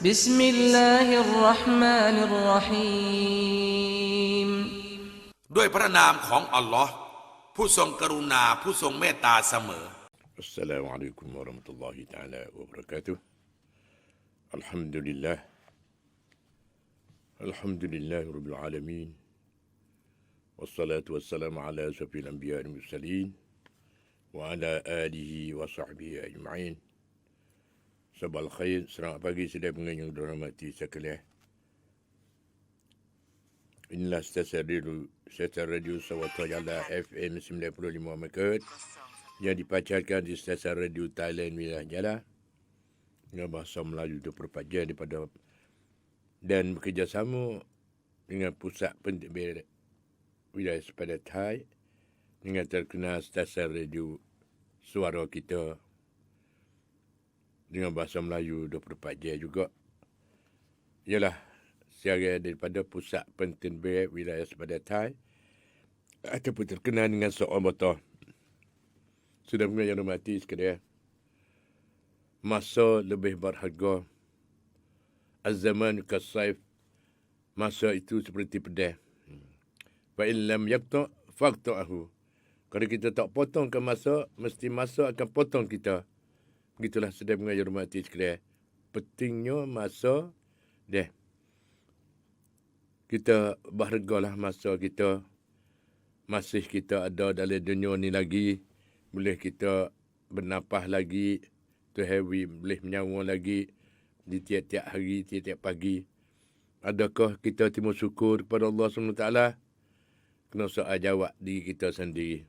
بسم الله الرحمن الرحيم ด้วยพระนามของอัลลอฮ์ผู้ทรงกรุณาผู้ทรงเมตตาเสมอ السلام عليكم ورحمة الله تعالى وبركاته الحمد لله رب العالمين والصلاة والسلام على أشرف الأنبياء والمرسلين وعلى آله وصحبه أجمعين. Sabal khair, selamat pagi sedaya pendengar yang dirahmati sekalian. Inilah stesen radio Sawata Jala FM 95 MHz yang dipancarkan di stesen radio Thailand wilayah Jala dengan bahasa Melayu 24 jam daripada dan bekerjasama dengan pusat pentadbiran wilayah sepada Thai dengan terkenal stesen radio Suara Kita dengan bahasa Melayu 24 jam juga. Ialah siaran daripada pusat pentadbiran wilayah sepada Thai ataupun terkenal dengan soal motor. Sudah mengenai yang mati sekalian. Masa lebih berharga. Az-zaman kas-saif. Masa itu seperti pedang. Fa in lam yaqta faqta'hu. Kalau kita tak potongkan masa, mesti masa akan potong kita. Begitulah sedang mengajar mati sekalian. Pentingnya masa deh. Kita berhargalah masa kita. Masih kita ada dalam dunia ni lagi. Boleh kita bernafas lagi. Tuhan boleh menyawa lagi. Di tiap-tiap hari, tiap-tiap pagi. Adakah kita timur syukur kepada Allah SWT? Kena soal jawab diri kita sendiri.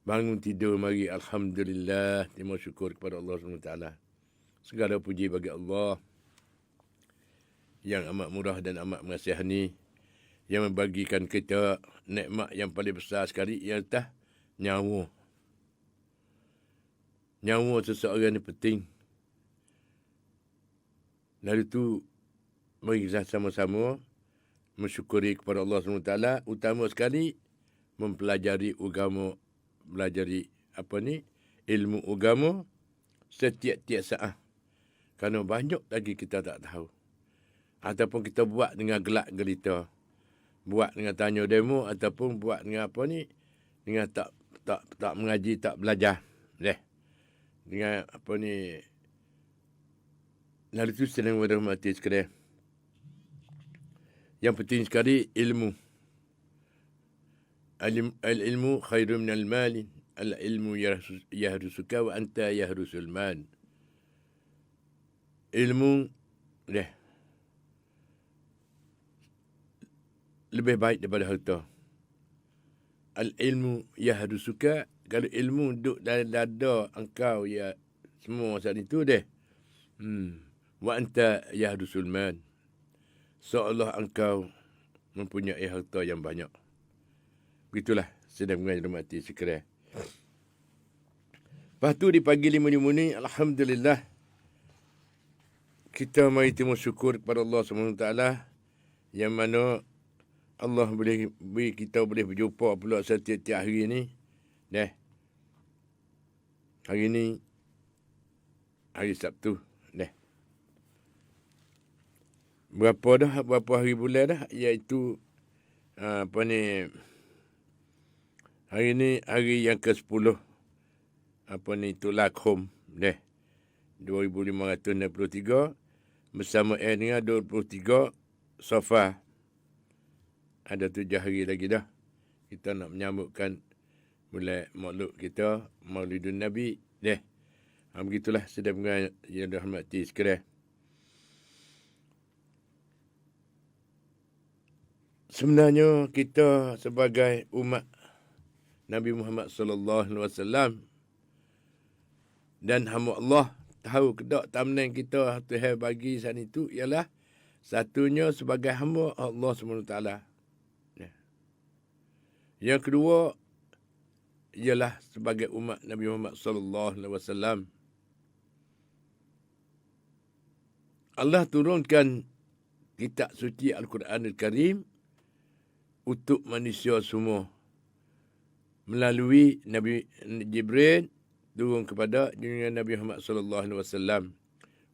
Bangun tidur mari, Alhamdulillah, terima syukur kepada Allah SWT. Segala puji bagi Allah yang amat murah dan amat mengasihani, yang membagikan kita nikmat yang paling besar sekali, ialah nyawa. Nyawa seseorang ni penting. Lalu tu, mari kita sama-sama mensyukuri kepada Allah SWT, utama sekali mempelajari agama, belajari ilmu agama setiap-tiap saat. Kerana banyak lagi kita tak tahu. Ataupun kita buat dengan gelak gelita. Buat dengan tanya demo ataupun buat dengan dengan tak mengaji, tak belajar. Dengan lalu itu sedang berhormati sekalian. Yang penting sekali ilmu. Al-ilmu khairu minal mali. Al-ilmu yahrusuka wa anta yahrusul mal. Ilmu lebih baik daripada harta. Al-ilmu yahrusuka. Kalau ilmu duduk dalam dada engkau, ya semua saat itu wa anta yahrusul mal. Seolah engkau mempunyai harta yang banyak. Begitulah sedang mengajar mati sekalian. Lepas tu di pagi 5 ni, Alhamdulillah, kita mari terima syukur kepada Allah SWT yang mana Allah kita boleh berjumpa pula setiap hari ni. Hari ni hari Sabtu. Berapa hari bulan dah, iaitu hari ni hari yang ke-10 Tulakhum 2563 bersama dengan 23 Safar. Ada 7 hari lagi dah. Kita nak menyambutkan mulai maulud kita, Maulidun Nabi. Begitulah sedang yang dirahmati sekalian. Sebenarnya kita sebagai umat Nabi Muhammad sallallahu alaihi wasallam dan hamba Allah tahu kedak tamnen kita Tuhan bagi saat itu ialah satunya sebagai hamba Allah SWT. Yang kedua ialah sebagai umat Nabi Muhammad sallallahu alaihi wasallam. Allah turunkan kitab suci Al-Quranul Karim untuk manusia semua. Melalui Nabi Jibril turun kepada junjungan Nabi Muhammad sallallahu alaihi wasallam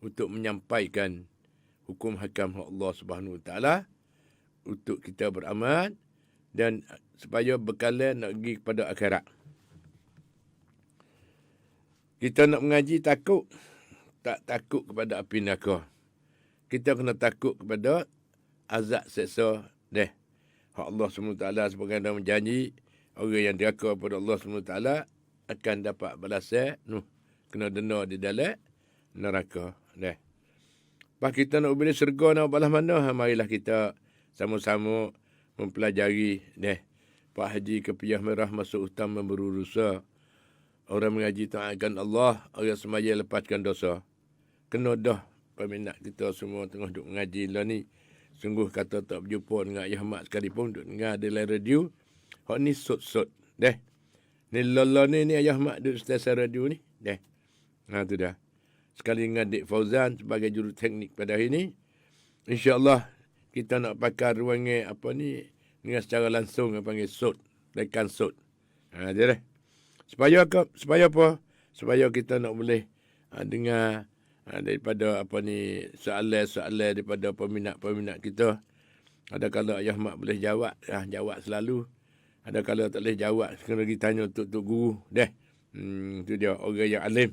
untuk menyampaikan hukum hakam Allah Subhanahu Wa Taala untuk kita beramal dan supaya bekalan nak pergi kepada akhirat. Kita nak mengaji takut, tak takut kepada api neraka. Kita kena takut kepada azab seksa deh. Hak Allah SWT sebagaimana menjanji orang yang diraka kepada Allah SWT akan dapat balasan kena denda di dalam neraka deh. Pas kita nak pilih syurga nak balas mana, marilah kita sama-sama mempelajari deh. Pak Haji Kepiah Merah masuk hutan memburu rusa. Orang mengaji taatkan Allah, orang semaya lepaskan dosa. Kena dah peminat kita semua tengah duk mengaji lah ni. Sungguh kata tak berjumpa dengan Ayah Mak sekalipun duk dengar di dalam radio. Hak ni sot-sot. Deh. Ni lala ni Ayah Mak duk stesen radio ni. Deh. Tu dah. Sekali dengan Dik Fauzan sebagai juru teknik pada hari ni. InsyaAllah kita nak pakai ruangan dengan secara langsung panggil sot. Dekan sot. Dia dah. Supaya apa? Supaya kita nak boleh dengar daripada soalan-soalan daripada peminat-peminat kita. Ada kala Ayah Mak boleh jawab, jawab selalu. Ada kala tak boleh jawab, kena pergi tanya untuk guru. Itu dia orang yang alim.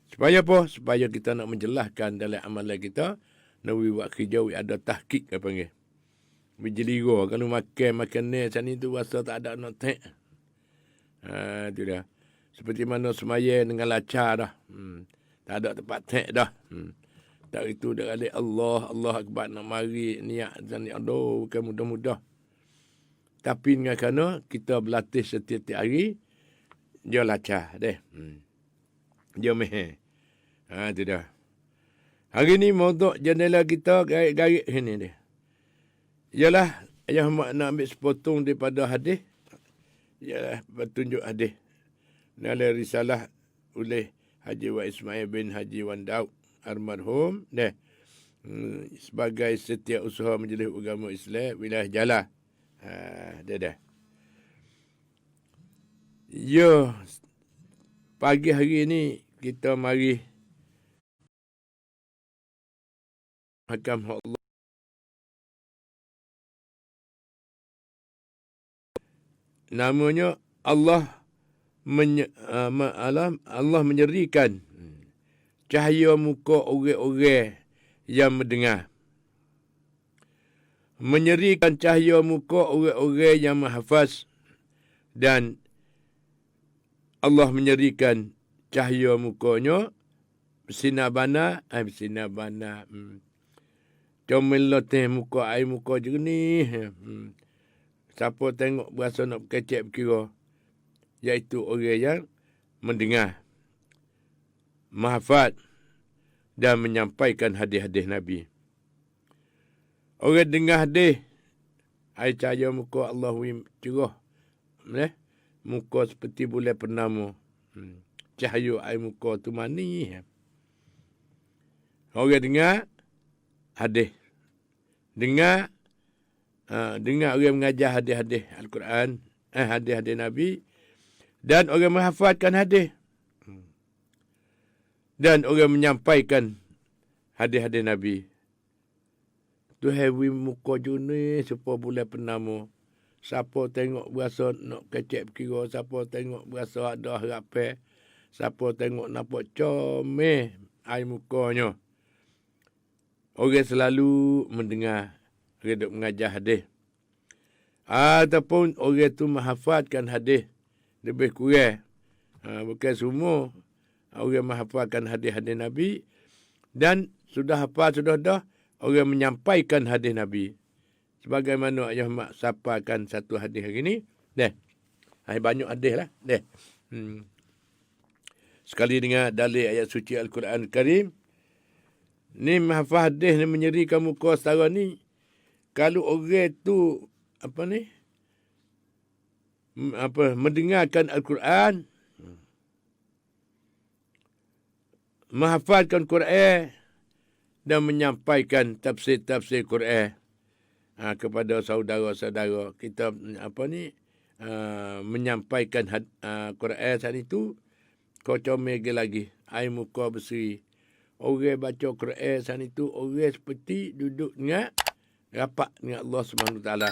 Supaya apa? Supaya kita nak menjelaskan dalam amalan kita. Nak buat kerja, ada tahqiq apa panggil. Berjelira. Kalau makan ni, sana tu rasa tak ada nak tek. Itu dah. Seperti mana semaya dengan lacar dah. Tak ada tempat tek dah. Tak itu dah kali Allah Akbar nak mari niat dan aduh bukan mudah-mudah. Tapi dengan kerana kita berlatih setiap hari, dia lacar deh. Dia meh. Itu dah. Hari ni maudu' jendela kita garik-garik sini dia. Ialah Ayah Mak nak ambil sepotong daripada hadis. Ialah petunjuk hadis dalam risalah oleh Haji Wa Ismail bin Haji Wan Daud almarhum sebagai setiap usaha majlis agama Islam wilayah Jalah. Dah. Ya, pagi hari ni kita mari hakam Allah. Namanya Allah menyerikan cahaya muka orang-orang yang mendengar. Menyerikan cahaya muka orang-orang yang menghafaz. Dan Allah menyerikan cahaya mukanya bersinar bana. Comel loteh muka air muka jernih. Siapa tengok berasa nak berkecek berkira. Iaitu orang yang mendengar, menghafal dan menyampaikan hadis-hadis Nabi. Orang dengar hadis, air cahaya muka Allah cerah. Muka seperti bulan purnama. Cahaya air muka tu manis. Orang dengar hadis. Dengar orang mengajar hadis-hadis Al-Quran, hadis-hadis Nabi, dan orang menghafalkan hadis. Dan orang menyampaikan hadis-hadis Nabi. Tu heavy muka juni supaya bulan purnama. Siapa tengok berasa nak kecek berkira, siapa tengok berasa ada harapan, siapa tengok nampak comel air mukanya. Orang selalu mendengar orang duk mengajar hadis. Ataupun orang tu menghafalkan hadis lebih kurang. Bukan semua orang menghafalkan hadis-hadis Nabi. Dan sudah hafal, sudah dah, orang menyampaikan hadis Nabi. Sebagaimana Ayah Mak sampaikan satu hadis hari ni. Banyak hadis lah. Sekali dengar dalil ayat suci Al-Quran Al-Karim. Ni menghafal hadis ni menyerikan muka setara ni. Kalau orang tu mendengarkan Al-Quran, menghafalkan Quran dan menyampaikan tafsir-tafsir Quran kepada saudara-saudara kita menyampaikan Quran saat itu kau comel lagi air muka berseri orang baca Quran sana itu orang seperti duduk dengan rapat dengan Allah Subhanahu Taala.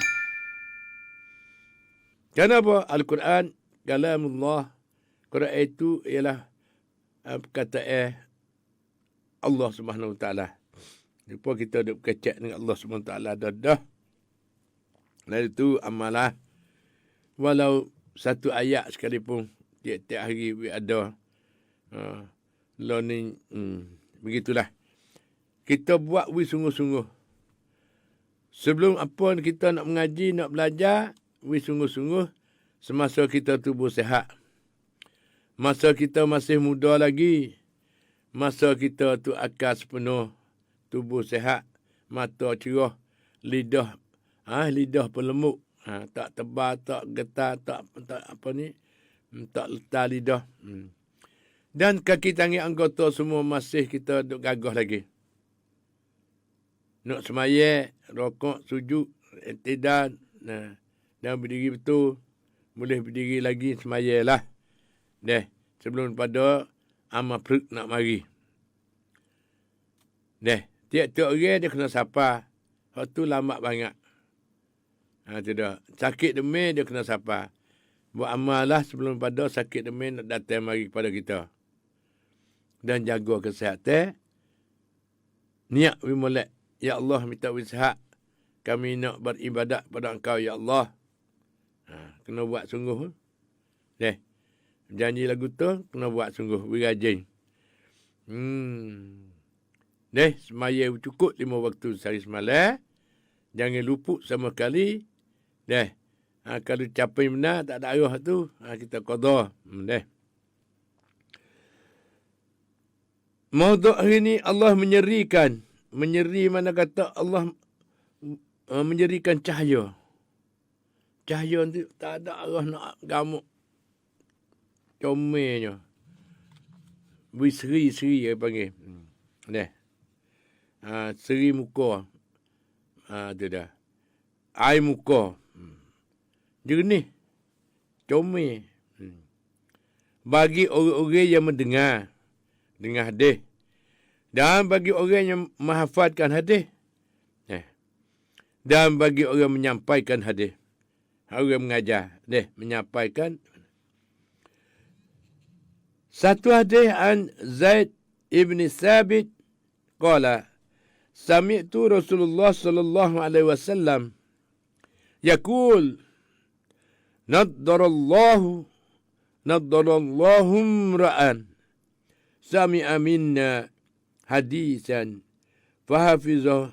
Kenapa? Al-Quran kalamullah. Quran itu ialah perkataan Allah Subhanahu Taala. Lepas kita duduk berkecek dengan Allah Subhanahu Taala dah. Lalu itu amalah. Walau satu ayat sekalipun tiap-tiap hari ada. Learning. Begitulah. Kita buat sungguh-sungguh. Sebelum apa kita nak mengaji, nak belajar, sungguh-sungguh semasa kita tubuh sihat. Masa kita masih muda lagi. Masa kita tu akal sepenuh. Tubuh sihat. Mata cerah. Lidah. Lidah pelemuk. Tak tebal, tak getar, tak apa ni. Tak letar lidah. Dan kaki tangan anggota semua masih kita duk gagah lagi. Nak semaya, rokok, sujud, tidak. Dan berdiri betul. Boleh berdiri lagi, semayalah. Sebelum pada amal perut nak mari. Tiap-tiap orang dia kena sapa. Hak tu lambat banyak. Tidak. Sakit demam dia kena sapa. Buat amal lah sebelum pada sakit demam nak datang mari kepada kita. Dan jaga kesihatan. Niat molek. Ya Allah minta sihat. Kami nak beribadat pada Engkau ya Allah. Kena buat sungguh. Janji lagu tu kena buat sungguh. Berajin. Semaya cukup 5 waktu sehari semalam. Jangan luput sama sekali. Kalau capai benar tak ada arah tu, kita qada. Maudu' hari ni Allah menyerikan. Menyeri mana kata Allah menyerikan cahaya. Cahaya tu tak ada arah nak gamuk. Comelnya. Berseri-seri dia panggil. Seri muka. Tu dah. Air muka. Jernih. Comel. Bagi orang-orang yang mendengar. Dengar hadis. Dan bagi orang yang menghafalkan hadis. Dan bagi orang menyampaikan hadis. Orang mengajar. Menyampaikan. Satu hadis an Zaid ibn Thabit. Qala. Sami'tu Rasulullah sallallahu alaihi wasallam. Yaqul. Naddarallahu ra'an. Sami'a minna hadisan fahafizahu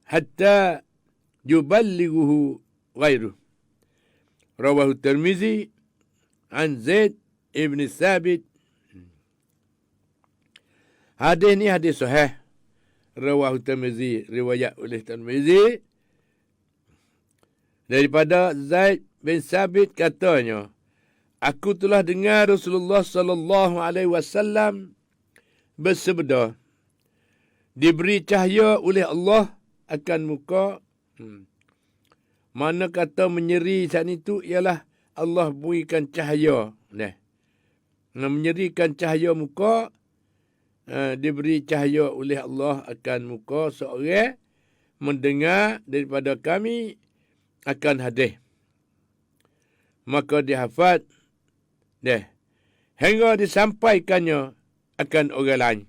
hatta yuballighuhu ghairuh. Rawahu Tirmizi an Zaid ibn Thabit. Hadis ni hadis sahih. Rawahu Tirmizi, riwayat oleh Tirmizi. Daripada Zaid bin Thabit katanya, aku telah dengar Rasulullah sallallahu alaihi wasallam bersabda, diberi cahaya oleh Allah akan muka. Mana kata menyeri saat itu ialah Allah berikan cahaya. Menyerikan cahaya muka, diberi cahaya oleh Allah akan muka seorang mendengar daripada kami akan hadis. Maka dihafal hingga disampaikannya akan orang lain.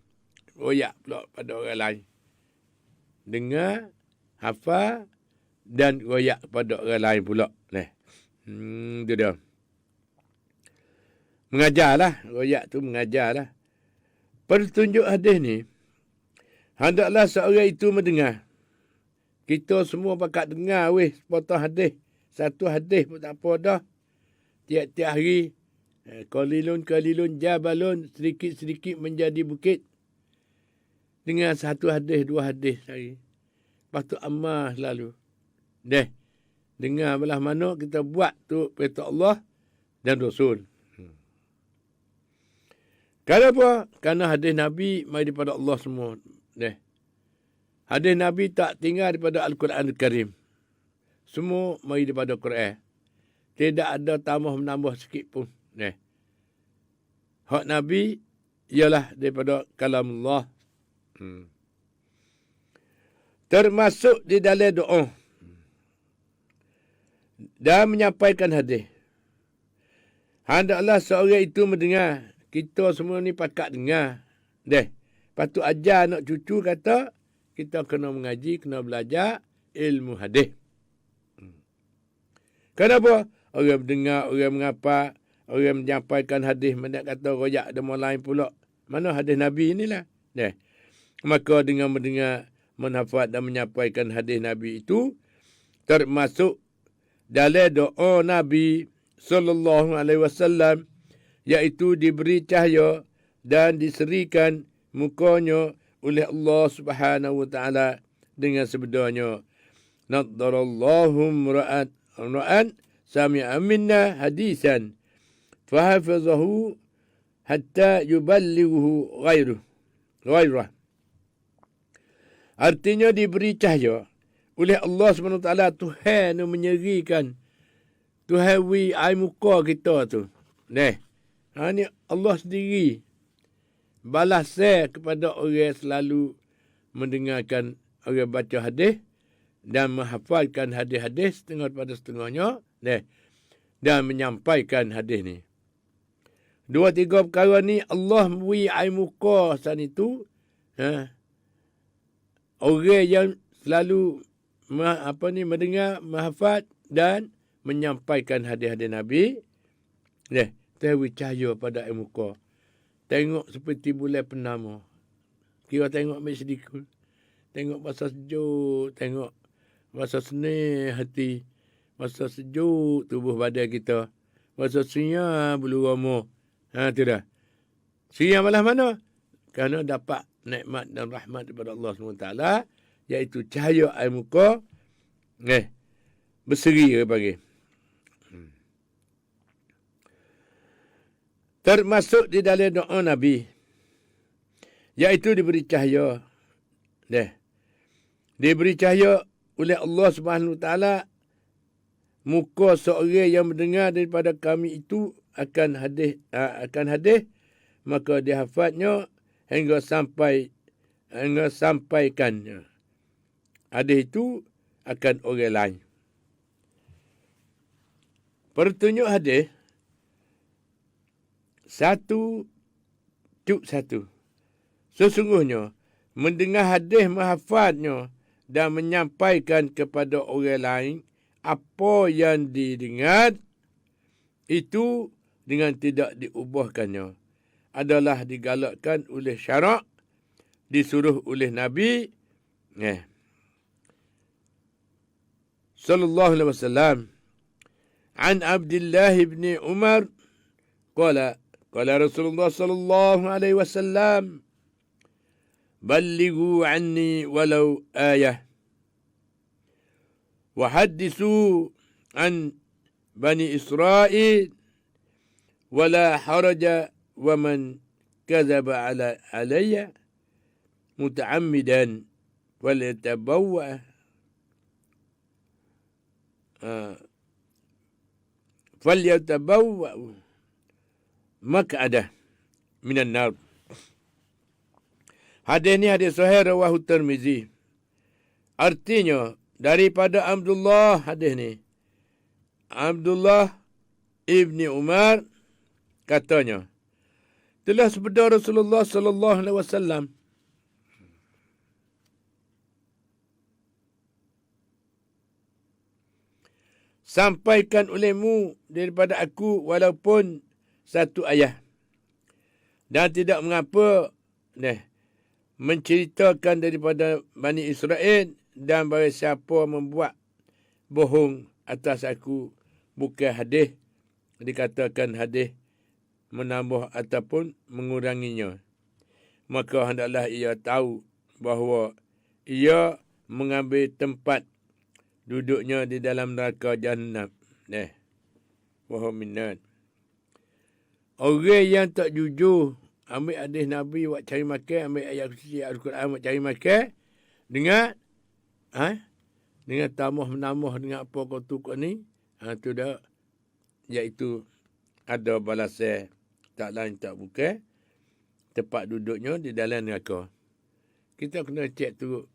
Royak pula pada orang lain. Dengar, hafal dan royak pada orang lain pula. Itu dia. Mengajarlah. Royak tu mengajarlah. Pertunjuk hadis ni, hendaklah seorang itu mendengar. Kita semua pakat dengar sepotong hadis. Satu hadis pun tak apa dah. Tiap-tiap hari, qalilun jabalun, sedikit-sedikit menjadi bukit. Dengar satu hadis, 2 hadis sehari. Lepas tu amal selalu. Dengar belah mana kita buat tu perintah Allah dan Rasul. Kenapa? Kerana hadis Nabi mai daripada Allah semua. Hadis Nabi tak tinggal daripada Al-Quran Al-Karim. Semua mai daripada Quran. Tidak ada tambah menambah sikit pun. Hak Nabi ialah daripada kalam Allah. Termasuk di dalam doa. Dan menyampaikan hadis. Hendaklah seorang itu mendengar. Kita semua ni pakat dengar. Patut ajar anak cucu kata, kita kena mengaji, kena belajar ilmu hadis. Kenapa? Orang mendengar, orang mengapa, orang menyampaikan hadis, mana kata royak demo lain pula. Mana hadis Nabi inilah. Maka dengan mendengar, menhafaz dan menyampaikan hadis Nabi itu termasuk dalam doa Nabi sallallahu alaihi wasallam, iaitu diberi cahaya dan diserikan mukanya oleh Allah Subhanahu wa taala dengan sabdanya, nadarallahu ra'an sami'a minna hadisan fahafazahu hatta yuballighu ghairah. Artinya diberi cahaya oleh Allah SWT. Tuhan yang menyerikan. Tuhan ai muka kita tu. Ni Allah sendiri balas kepada orang selalu mendengarkan orang baca hadis dan menghafalkan hadis-hadis setengah pada setengahnya dan menyampaikan hadis ni. 2-3 perkara ni Allah memberi ai muka san itu. Orang yang selalu mendengar, menghafal dan menyampaikan hadis-hadis Nabi. Tewi cahaya pada ai muka. Tengok seperti bulan purnama. Kira tengok ambil sedikit. Tengok masa sejuk, tengok masa senang hati, masa sejuk tubuh badan kita, masa siang bulu roma. Tu dah. Siang malah mana? Kerana dapat nikmat dan rahmat daripada Allah SWT, iaitu cahaya air muka, berseri dia bagi. Termasuk di dalam doa Nabi, iaitu diberi cahaya. Diberi cahaya oleh Allah Subhanahu Wa Taala muka seorang yang mendengar daripada kami itu akan hadis, maka dihafaznya hingga sampaikannya. Hadis itu akan orang lain. Pertunjuk hadis 1.1. Sesungguhnya mendengar hadis, menghafaznya dan menyampaikan kepada orang lain apa yang didengar itu dengan tidak diubahkannya adalah digalakkan oleh syarak, disuruh oleh Nabi sallallahu alaihi wasallam. An Abdullah ibn Umar qala Rasulullah sallallahu alaihi wasallam, ballighu anni walau ayah wa hadithu an bani Israil wala haraja wa man kadzaba alayya muta'ammidan falyatabawwa maq'adah minan nar. Hadis ni hadis sahih rawahu Tirmizi. Artinya daripada Abdullah, hadis ni Abdullah ibni Umar katanya, telah sabda Rasulullah sallallahu alaihi wasallam, sampaikan olehmu daripada aku walaupun satu ayat, dan tidak mengapa menceritakan daripada Bani Israel dan barang siapa membuat bohong atas aku bukan hadis, dikatakan hadis menambah ataupun menguranginya, maka hendaklah ia tahu bahawa ia mengambil tempat duduknya di dalam neraka Jahannam. Wahai minat. Orang yang tak jujur ambil hadis Nabi buat cari makan, ambil ayat suci Al-Quran buat cari makan, dengan dengan tambah menambah dengan apa kau tu kau ni, tu dah iaitu ada balasai tak lain tak bukan tempat duduknya di dalam neraka. Kita kena cek tu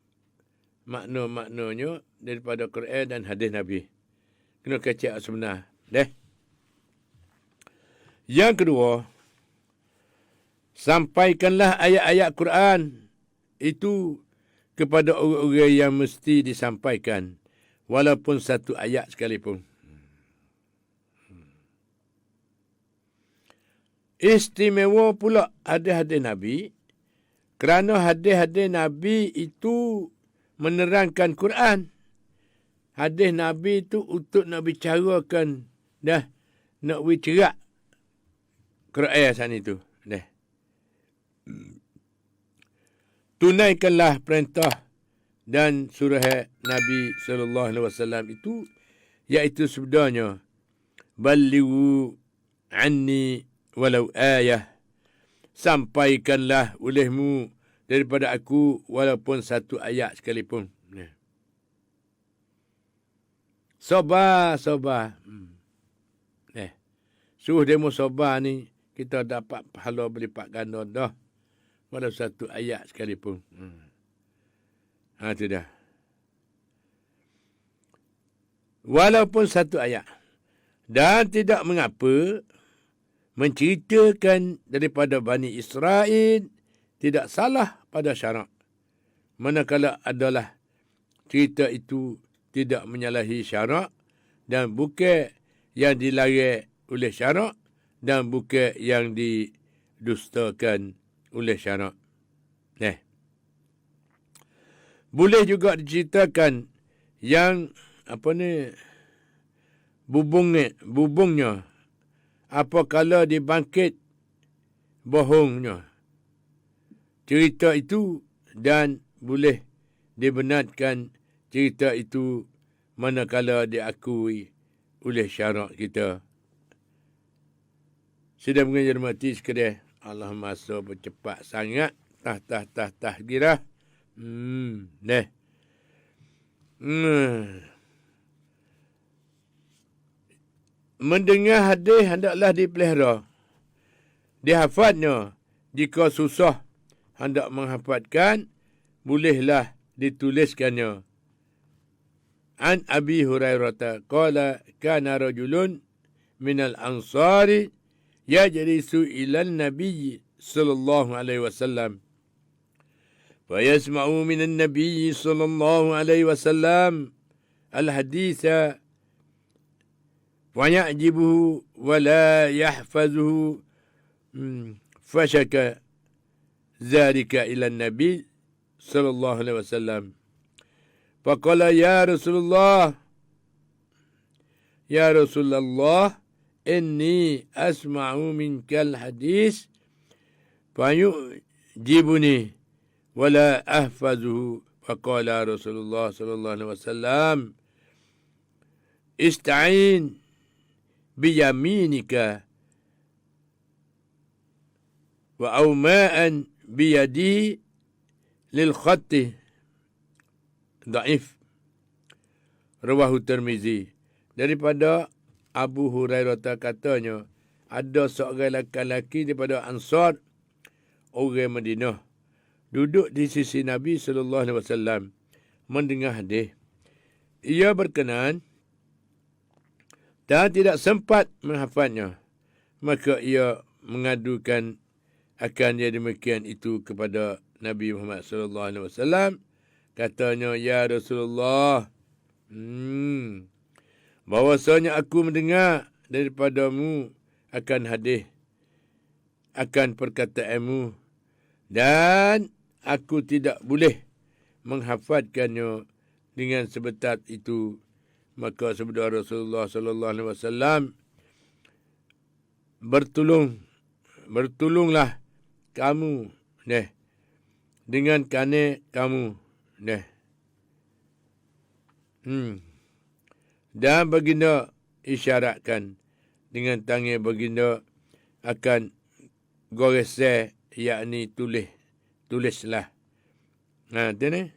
makna-maknanya daripada Quran dan hadis Nabi. Kena kecek sebenar. Yang kedua, sampaikanlah ayat-ayat Quran itu kepada orang-orang yang mesti disampaikan, walaupun satu ayat sekalipun. Istimewa pula hadis-hadis Nabi, kerana hadis-hadis Nabi itu menerangkan Quran. Hadis Nabi itu untuk nak bicarakan, nak bicara Quran sana itu. Tunaikanlah perintah dan surah Nabi SAW itu, iaitu sabdanya, Ballighu anni walau ayah. Sampaikanlah olehmu daripada aku walaupun satu ayat sekalipun. Sabar. Suruh demo sabar ni, kita dapat pahala berlipat ganda dah. Walau satu ayat sekalipun. Itu dah. Walaupun satu ayat. Dan tidak mengapa menceritakan daripada Bani Israel tidak salah pada syarak. Manakala adalah cerita itu tidak menyalahi syarak dan bukan yang dilarang oleh syarak dan bukan yang didustakan oleh syarak. Boleh juga diceritakan yang bubungnya apakala dibangkit bohongnya cerita itu, dan boleh dibenarkan cerita itu manakala diakui oleh syarak kita. Sudah mengajar mati sekalian, Allah masa bercepat sangat. Tah girah. Mendengar hadis hendaklah dipelihara. Dihafadnya. Jika susah hendak menghafadkan, bolehlah dituliskannya. An Abi Hurairah qala kana rajulun minal ansari yajlisu ila an-nabiy sallallahu alaihi wasallam fayasma'u min an-nabiy sallallahu alaihi wasallam al-haditha wa ya'jibuhu wa la yahfazuhu fashaka dhalika ila an-nabiy sallallahu alaihi wasallam faqala ya Rasulullah inni asma'u minkal hadis fayujibuni wala ahfazuhu. Faqala Rasulullah sallallahu alaihi wasallam ista'in biyaminika wa awma'an biyadi lil khatti. Dhaif. Rawahu Tirmizi. Daripada Abu Hurairah katanya, ada seorang lelaki daripada Ansar, orang Madinah, duduk di sisi Nabi SAW, mendengar hadis. Ia berkenan dan tidak sempat menghafalnya. Maka ia mengadukan akan dia demikian itu kepada Nabi Muhammad SAW. Katanya, ya Rasulullah, bahwasanya aku mendengar daripadamu akan hadis, akan perkataanmu, dan aku tidak boleh menghafadkannya dengan sebetat itu. Maka sabda Rasulullah sallallahu alaihi wasallam, bertolonglah kamu dengan kane kamu dan baginda isyaratkan dengan tangan baginda akan goresai, yakni tulislah. Itu ni.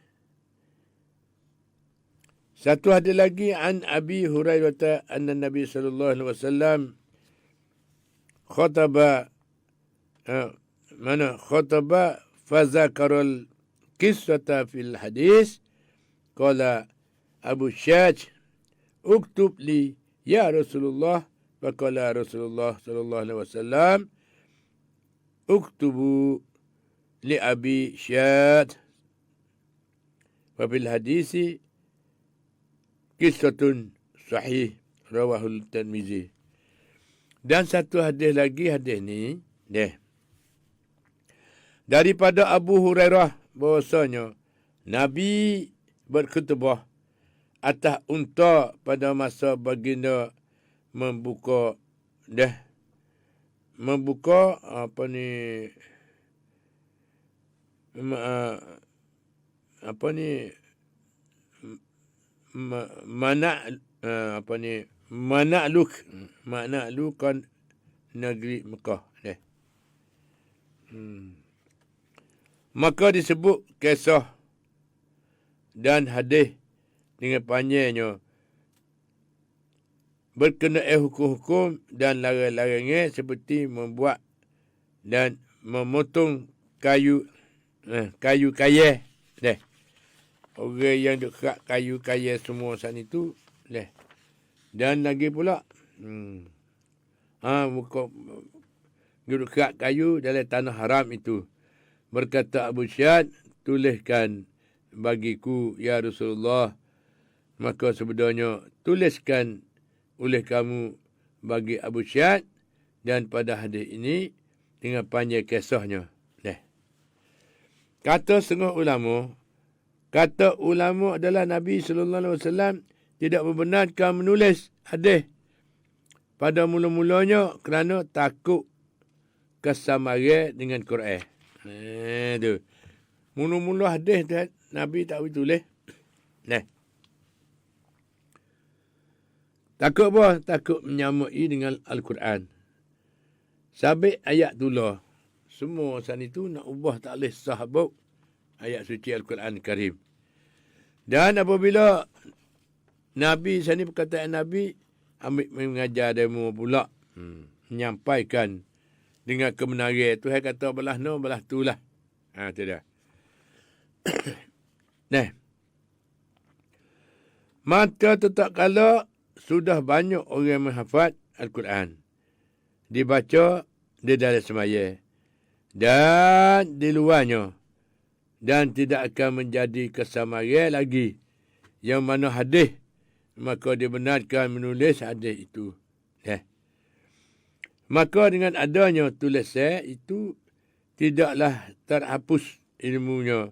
Satu hadis lagi an Abi Hurairah anna Nabi sallallahu alaihi wasallam khataba khataba fazakaral qissata fil hadis qala Abu Syaj uktub li ya Rasulullah faqala Rasulullah sallallahu alaihi wasallam uktubu li Abi Syaj wa bil hadisi qissatun sahih rawahul Tirmizi. Dan satu hadis lagi, hadis ni daripada Abu Hurairah bahwasanya Nabi berkhutbah atas unta pada masa baginda membuka manaklukan negeri Mekah. Maka disebut kisah dan hadis dengan panjangnya berkenaan hukum-hukum dan larang-larangnya seperti membuat dan memotong kayu kaya. Orang yang dekat kayu kaya semua sana itu. Dan lagi pula dekat kayu dalam tanah haram itu. Berkata Abu Syad, tuliskan bagiku ya Rasulullah. Maka sebenarnya tuliskan oleh kamu bagi Abu Syad. Dan pada hadis ini dengan panjang kisahnya. Kata setengah ulama adalah Nabi SAW tidak membenarkan menulis hadis pada mula-mulanya kerana takut kesamaran dengan Quran. Tu. Mula-mula hadis Nabi tak boleh tulis. Takut apa? Takut menyamai dengan Al-Quran. Sabit ayat tulah. Semua sana itu nak ubah tak boleh sahabat ayat suci Al-Quran Karim. Dan apabila Nabi sana perkataan Nabi ambil mengajar demo pula menyampaikan dengan kebenaran tu saya kata belah no belah tu lah. Tu dah. Maka tetap kala sudah banyak orang menghafal Al-Quran. Dibaca di dalam semaya dan di luarnya. Dan tidak akan menjadi kesamaran lagi. Yang mana hadis, maka dibenarkan menulis hadis itu. Maka dengan adanya tulisan itu, tidaklah terhapus ilmunya.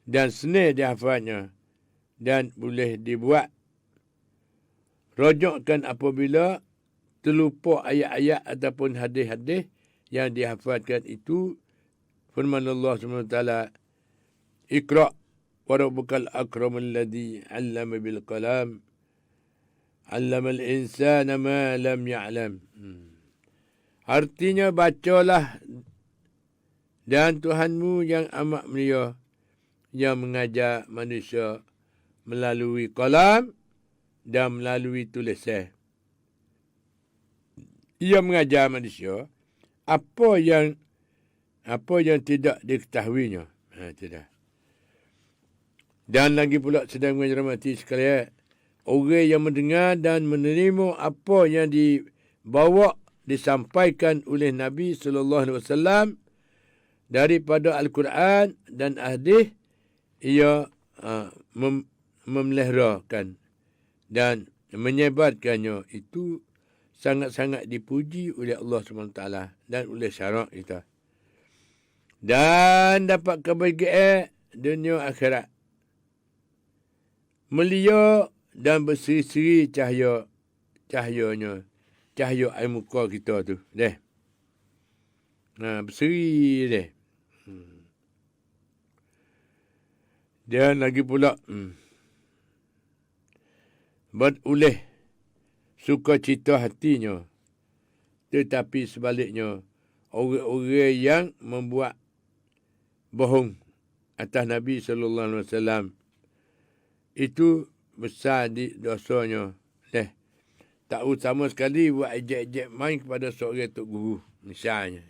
Dan senang dihafalnya. Dan boleh dibuat. Rojokkan apabila terlupa ayat-ayat ataupun hadis-hadis yang dihafalkan itu. Firman Allah SWT, Iqra' wa rabbukal akramul ladzi 'allama bil qalam 'allamal insana ma lam ya'lam. Artinya bacalah dan Tuhanmu yang amat mulia yang mengajar manusia melalui qalam dan melalui tulisan. Ia mengajar manusia apa yang tidak diketahuinya. Tidak. Dan lagi pula sedang menghormati sekalian, orang yang mendengar dan menerima apa yang disampaikan oleh Nabi SAW daripada Al-Quran dan hadis, ia memeliharakan dan menyebarkannya itu sangat-sangat dipuji oleh Allah SWT dan oleh syarak kita. Dan dapat kebahagiaan dunia akhirat. Melia dan berseri-seri cahayanya. Cahaya air muka kita tu. Berseri deh. Dan lagi pula. Beroleh sukacita hatinya. Tetapi sebaliknya. Orang-orang yang membuat bohong atas Nabi SAW. Itu besar di dosanya. Tak sama sekali buat ejek-ejek main kepada seorang tok guru. Misalnya.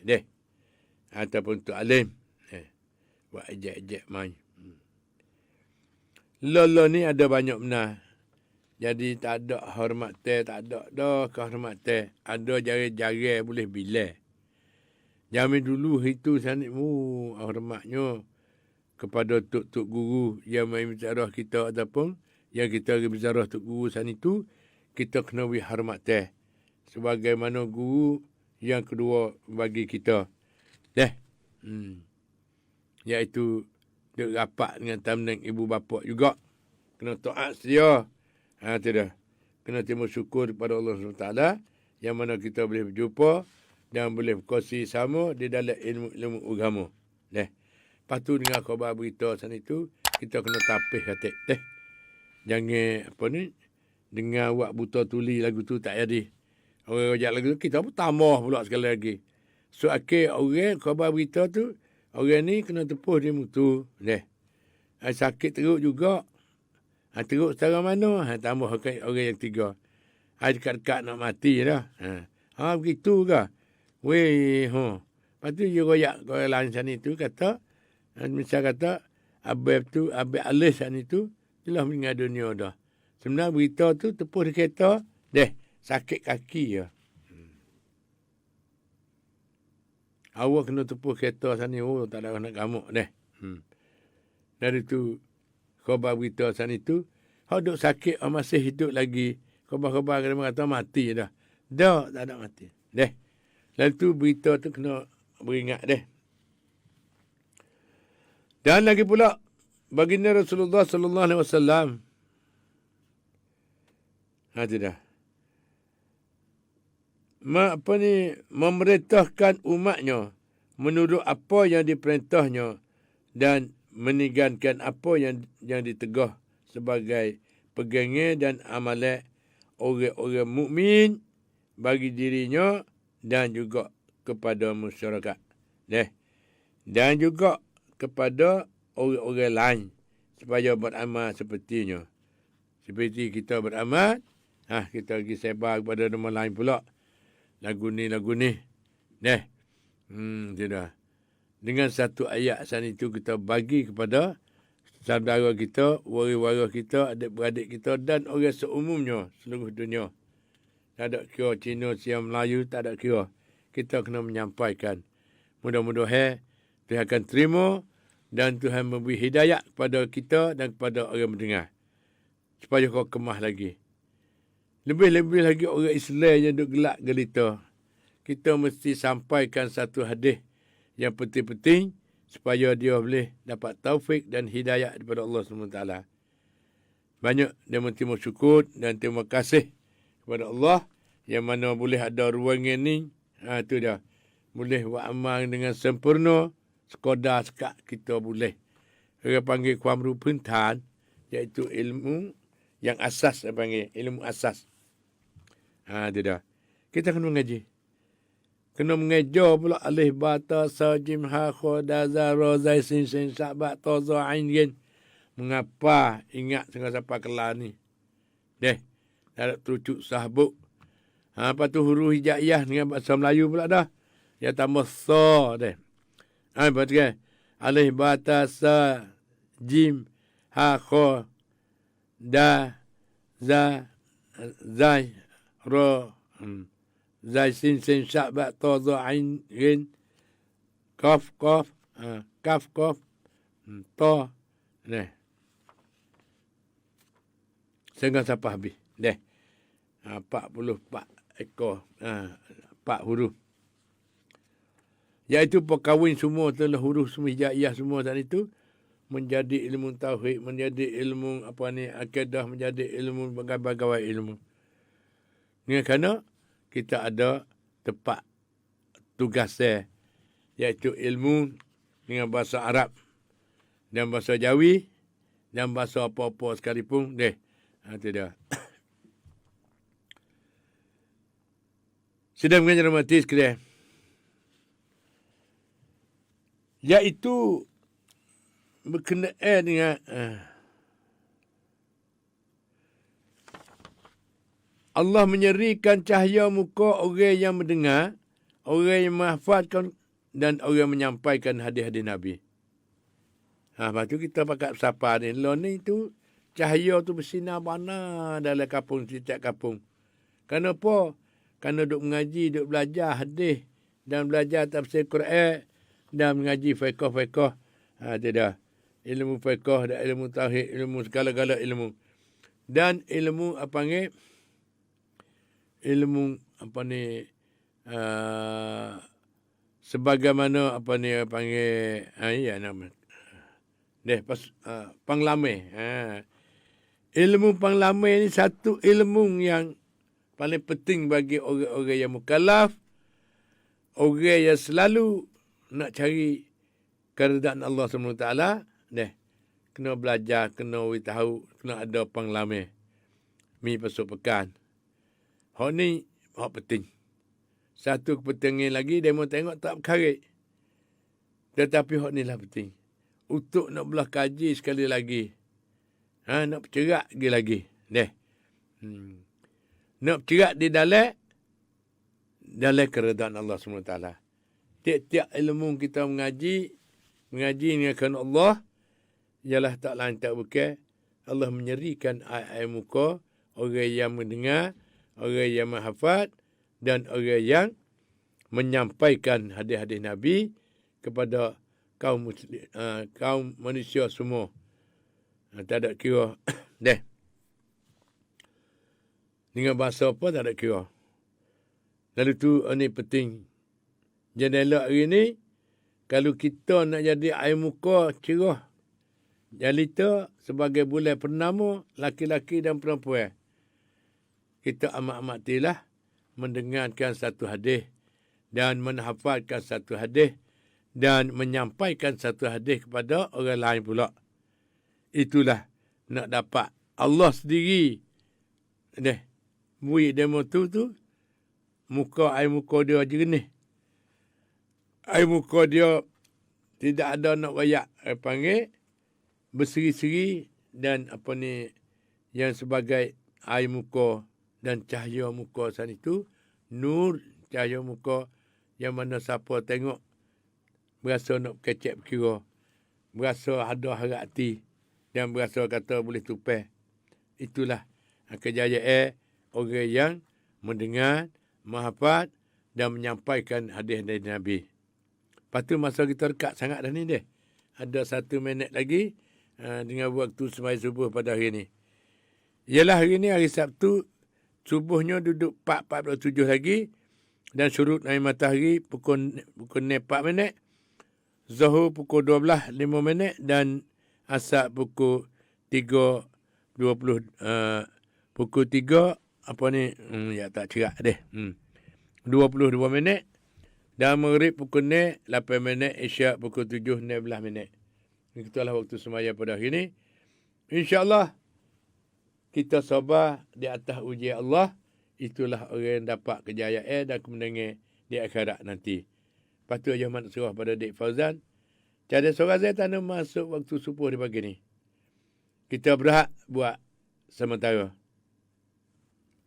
Ataupun tok alim. Buat ejek-ejek main. Lolo ni ada banyak benar. Jadi tak ada hormat tak ada dah kehormatan. Ada jari-jari boleh bila. Zaman dulu itu sangat hormatnya kepada tok guru yang main bicara kita ataupun yang kita bicara tok guru sana itu, kita kena beri hormat sebagaimana guru yang kedua bagi kita. Iaitu duk rapat dengan tamneng ibu bapa juga. Kena taat setia. Tidak. Kena terima syukur kepada Allah SWT yang mana kita boleh berjumpa dan boleh berkongsi sama di dalam ilmu agama. Lepas tu dengan khabar berita sana itu, kita kena tapih hati. Jangan dengan buat buta tuli lagu tu tak jadi. Orang rojak lagu tu, kita pun tambah pula sekali lagi. So, akhir orang khabar berita tu, orang ni kena tepuh dia mutu. Sakit teruk juga. Teruk secara mana? Tambah orang yang tiga. Dekat-dekat nak mati dah. Begitu ke? Lepas tu dia royak orang lain sana itu kata, misal kata, Abang Alis sana itu, telah meninggal dunia dah. Sebenarnya berita tu tepuh di kereta, sakit kaki ya. Awak kena tepuh kereta sana, tak ada nak gamuk Dari tu, khabar berita sana itu, duk sakit, masih hidup lagi. Khabar-khabar kata mati dah. Tak ada mati. Lalu tu berita tu kena beringat Dan lagi pula, baginda Rasulullah sallallahu alaihi wasallam memerintahkan umatnya menurut apa yang diperintahnya dan meninggalkan apa yang ditegah sebagai pegangan dan amalan orang-orang mukmin bagi dirinya dan juga kepada masyarakat. Dan juga kepada orang-orang lain supaya beramal sepertinya. Seperti kita beramal, kita pergi sebar kepada orang lain pula. Lagu ni. Tidak. Dengan satu ayat sana itu kita bagi kepada saudara kita, waris-waris kita, adik-beradik kita dan orang seumumnya seluruh dunia. Tak ada kira Cina, Siam, Melayu, tak ada kira. Kita kena menyampaikan. Mudah-mudahan Tuhan akan terima dan Tuhan memberi hidayah kepada kita dan kepada orang mendengar. Supaya kau kemah lagi. Lebih-lebih lagi orang Islam yang duk gelak gelita. Kita mesti sampaikan satu hadis yang penting-penting supaya dia boleh dapat taufik dan hidayah daripada Allah SWT. Banyak dia terima syukur dan terima kasih kepada Allah yang mana boleh ada ruangan ni. Itu dah. Boleh buat amal dengan sempurna. Sekadar sekat kita boleh. Orang panggil kuamru pentan, iaitu ilmu yang asas, dia panggil ilmu asas. Itu dah. Kita kena mengaji. Kena mengajar pula alih bata sajim ha khoda zara zai sin sin sabat taza ain gen. Mengapa ingat dengan siapa kelar ni? Ada terucuk sahbuk. Lepas tu huruf hijaiyah dengan bahasa Melayu pula dah. Ya tambah sa lepas tu kan. Alih bata sajim ha khoda za zai ra zai sin sin sabat taza ain gen kaf ta sehingga siapa habis 44 ekor 4 huruf iaitu perkahwin semua telah huruf semua hijaiyah semua tadi itu menjadi ilmu tauhid, menjadi ilmu akidah, menjadi ilmu berbagai ilmu. Dengan kerana kita ada tempat tugas iaitu ilmu dengan bahasa Arab dan bahasa Jawi dan bahasa apa-apa sekalipun. Itu dia. Sedang mengajar mati sekalian. Iaitu berkenaan dengan Allah menyerikan cahaya muka orang yang mendengar, orang yang menghafazkan dan orang yang menyampaikan hadis-hadis Nabi. Lepas tu kita pakai sapa ni. Lo ni tu cahaya tu bersinar mana dalam kampung, setiap kampung. Kenapa? Kerana duk mengaji, duk belajar hadis dan belajar tafsir Quran dan mengaji fiqh. Itu dah. Ilmu fiqh dan ilmu tauhid, ilmu segala-gala ilmu. Dan ilmu apa ni? Ilmu apa ni? Sebagaimana apa ni panggil ya nama. Panglamai. Ilmu panglamai ni satu ilmu yang paling penting bagi orang-orang yang mukallaf, orang yang selalu nak cari keridaan Allah SWT. Kena belajar, kena tahu, kena ada panglamai. Mi pasuk pekan. Hak ni hak penting. Satu kepentingan lagi, dia mau tengok tak berkarit. Tetapi hak ni lah penting. Untuk nak belah kaji sekali lagi. Nak bercerak lagi. Nak bercerak di dalam keredaan Allah SWT. Tiap-tiap ilmu kita mengaji dengan kerana Allah, ialah tak lain tak bukan, Allah menyerikan air muka, orang yang mendengar, orang yang menghafaz, dan orang yang menyampaikan hadis-hadis Nabi kepada kaum manusia semua. Tak ada kira. Dengan bahasa apa tak ada kira. Lalu tu ini penting. Jadi elok hari ni, kalau kita nak jadi air muka cerah, jalita sebagai bulan purnama, laki-laki dan perempuan, kita amat-amatilah mendengarkan satu hadis dan menghafalkan satu hadis dan menyampaikan satu hadis kepada orang lain pula. Itulah nak dapat Allah sendiri. Murid demo tu air muka dia jernih. Air muka dia tidak ada nak wayak, panggil berseri-seri dan apa ni yang sebagai air muka dan cahaya muka sana itu, nur cahaya muka yang mana siapa tengok berasa nak kecek berkira, berasa ada harap hati dan berasa kata boleh tupai. Itulah kejayaan orang yang mendengar, menghafaz dan menyampaikan hadis-hadis Nabi. Lepas tu masa kita dekat sangat dah ni dia. Ada 1 minit lagi dengan waktu sembahyang subuh pada hari ni. Ialah hari ni hari Sabtu, subuhnya duduk 4:47 lagi dan surut air matahari pukul 4 minit. Zuhur pukul 12:05 dan asar pukul 3:20 pukul 3 apa ni ya tak cerak deh. 22 minit. Dan maghrib pukul 8 minit, isyak pukul 7:16. Itulah waktu sembahyang pada hari ini. InsyaAllah kita sabar di atas ujian Allah. Itulah orang yang dapat kejayaan dan kemenangan di akhirat nanti. Lepas tu aja mana surah pada Dik Fauzan. Tiada seorang saya tak nak masuk waktu subuh di pagi ni. Kita berhak buat sementara.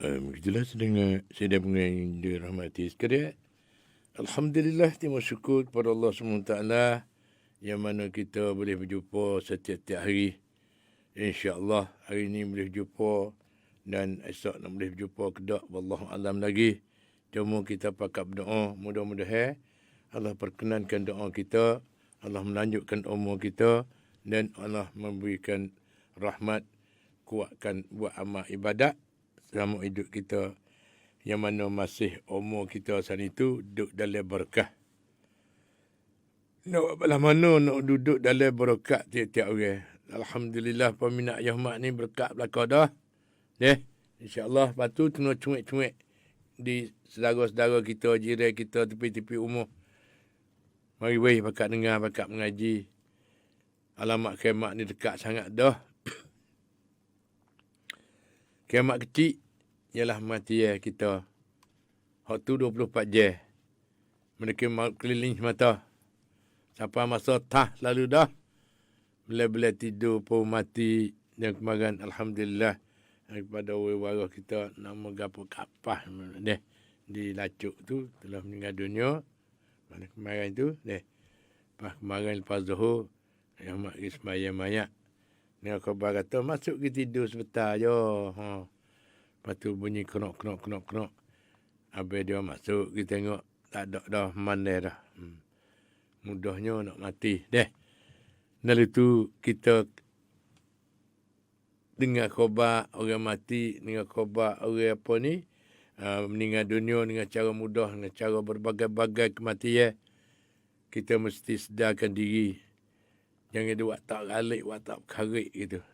Begitulah sedengar saya pengen dirahmati sekalian. Alhamdulillah, terima syukur kepada Allah SWT yang mana kita boleh berjumpa setiap-tiap hari. InsyaAllah hari ini boleh berjumpa dan esok nak boleh berjumpa kedak. Wallahu alam lagi. Cuma kita pakat berdoa. Mudah-mudahan Allah perkenankan doa kita. Allah melanjutkan umur kita. Dan Allah memberikan rahmat. Kuatkan buat amal ibadat selama hidup kita. Yang mana masih umur kita saat itu duduk dalam berkah. Nak belah mana nak duduk dalam berkat tiap-tiap orang. Alhamdulillah peminat Yahmat ni berkat belakang dah. InsyaAllah lepas tu kena cuik-cuik di saudara-saudara kita, jiran kita, tepi-tepi umur. Mari weh bakat dengar, bakat mengaji. Alamat kiamat ni dekat sangat dah. Kiamat kecil ialah mati kita. Hak tu 24 jam. Mereka keliling semata. Sampai masa tah lalu dah. Bila-bila tidur pun mati. Dan kemarin Alhamdulillah. daripada orang kita nama gapo kapah deh di Lacuk tu telah meninggal dunia mana kemarin tu deh pas kemarin lepas Zuhur yang mak sembahyang mayat ni khabar kata masuk ke tidur sebentar jo lepas tu bunyi kenok habis dia masuk kita tengok tak ada dah mandai dah mudahnya nak mati deh lalu tu kita dengar khabar orang mati, dengar khabar orang apa ni, meninggal dunia dengan cara mudah, dengan cara berbagai-bagai kematian, kita mesti sedarkan diri. Jangan ada watak galik, watak karik gitu.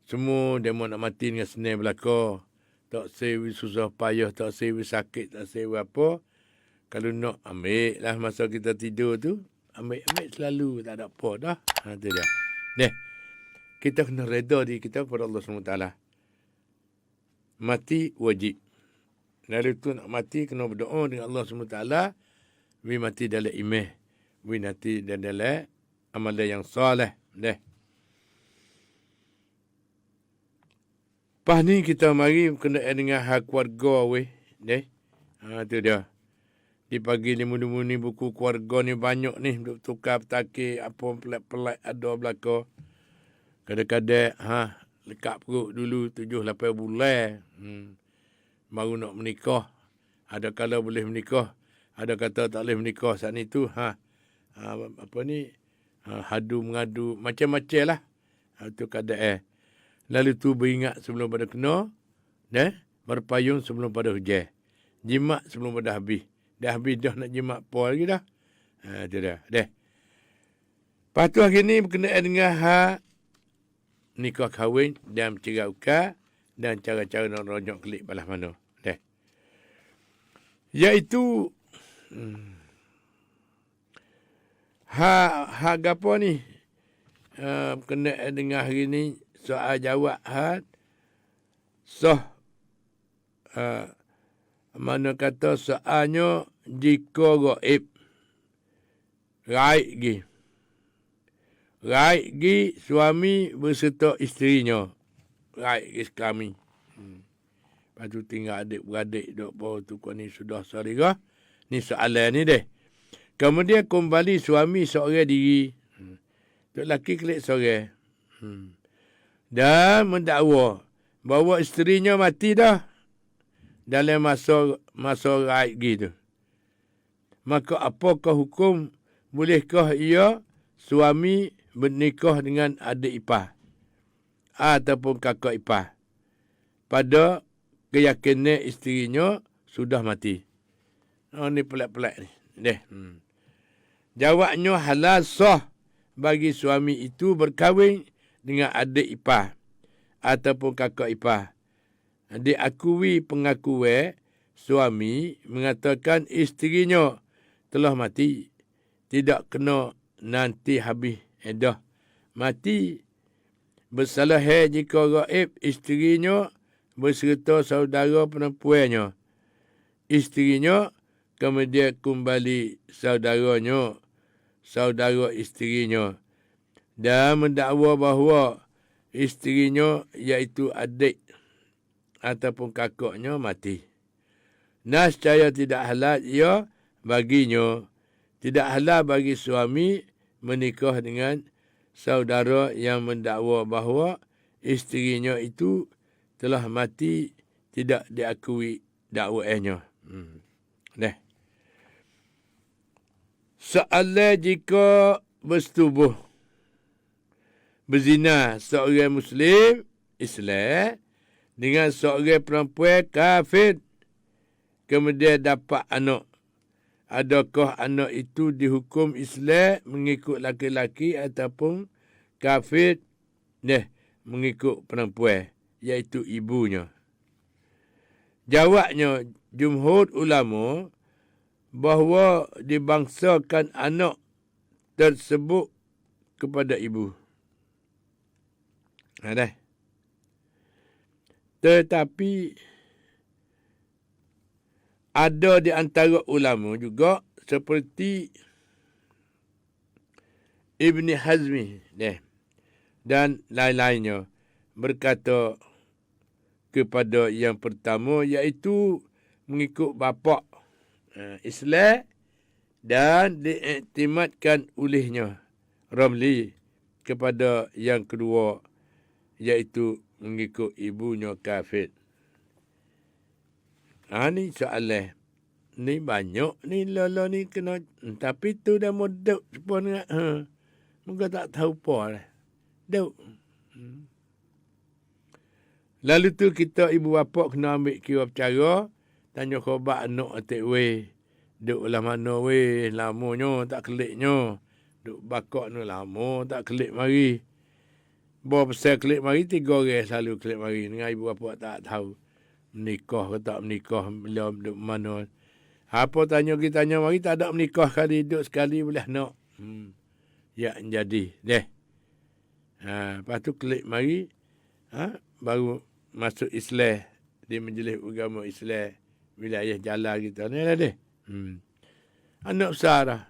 Semua demo nak mati dengan senang belaka. Tak sewi susah payah, tak sewi sakit, tak sewi apa. Kalau nak ambil lah masa kita tidur tu, ambil selalu, tak ada apa dah. Itu dia. Kita kena reda diri kita kepada Allah SWT. Mati wajib. Lalu tu nak mati kena berdoa dengan Allah SWT. We mati dalam iman. We mati dalam amalan yang soleh. Pas ni kita mari kena dengan hak keluarga we. Tu dia. Di pagi ni muda-muda ni buku keluarga ni banyak ni. Duk tukar petakir apa pelik-pelik ada belaka. Kadang-kadang lekat perut dulu 7-8 bulan. Baru nak menikah. Ada kala boleh menikah. Ada kata tak boleh menikah saat ni tu. Hadu mengadu. Macam-macam lah. Itu keadaan. Lalu tu beringat sebelum pada kena. Berpayung sebelum pada hujan. Jimat sebelum pada habis. Dah habis dah nak jimat apa lagi dah. Itu dah. Lepas tu hari ni berkenaan dengan nikah kahwin dan bercerai ukar dan cara-cara nak rojok kelik balas mana. Iaitu apa ni? Berkenaan dengan hari ni soal jawab mana kata soalnya jika gaib raib suami berserta isterinya. Raib kami. Lepas tu tinggal adik-beradik duk bawa tu kau ni sudah saudara. Ni soalan ni deh. Kemudian kembali suami seorang diri. Tok laki kelik seorang. Dan mendakwa bahawa isterinya mati dah dalam masa raib gitu. Maka apakah hukum? Bolehkah ia suami bernikah dengan adik ipar ataupun kakak ipar pada keyakinan isterinya sudah mati? Ni pelik-pelik ni. Jawabnya halal sah bagi suami itu berkahwin dengan adik ipar ataupun kakak ipar. Diakui pengakuan suami mengatakan isterinya telah mati. Tidak kena nanti habis edah mati. Bersalah jika gaib isterinya berserta saudara perempuannya. Isterinya kemudian kembali saudaranya, saudara isterinya, dan mendakwa bahawa isterinya iaitu adik ataupun kakaknya mati. Nescaya tidak halal ia baginya. Tidak halal bagi suami menikah dengan saudara yang mendakwa bahawa isterinya itu telah mati, tidak diakui dakwaannya. Soalan jika bersetubuh berzina seorang Muslim Islam dengan seorang perempuan kafir kemudian dapat anak. Adakah anak itu dihukum Islam mengikut laki-laki ataupun kafir mengikut perempuan, iaitu ibunya? Jawabnya, jumhur ulama bahawa dibangsakan anak tersebut kepada ibu. Tetapi ada di antara ulama juga seperti Ibn Hazmi dan lain-lainnya berkata kepada yang pertama, iaitu mengikut bapa Islam dan diiktimadkan olehnya Ramli kepada yang kedua, iaitu mengikut ibunya kafir. Ni soalan. Ni banyak ni lala ni kena. Tapi tu dah modok sepon dengan. Moga tak tahu apa lah. Duk. Lalu tu kita ibu bapa kena ambil kira bercara. Tanya khabar anak atik weh. Duk lah mana weh. Lamanya tak keliknya. Duk bakak ni lama tak kelik mari. Bawa pasal kelik mari 3 orang selalu kelik mari. Dengan ibu bapa tak tahu. Menikah ke tak menikah. Bila duk mana. Apa tanya kita tanya mari tak ada menikah kali. Duduk sekali boleh nak. Ya jadi. Deh. Lepas tu klik mari. Baru masuk Islam. Di majlis agama Islam. Wilayah jalan kita. Ni lah deh. Anak besar dah.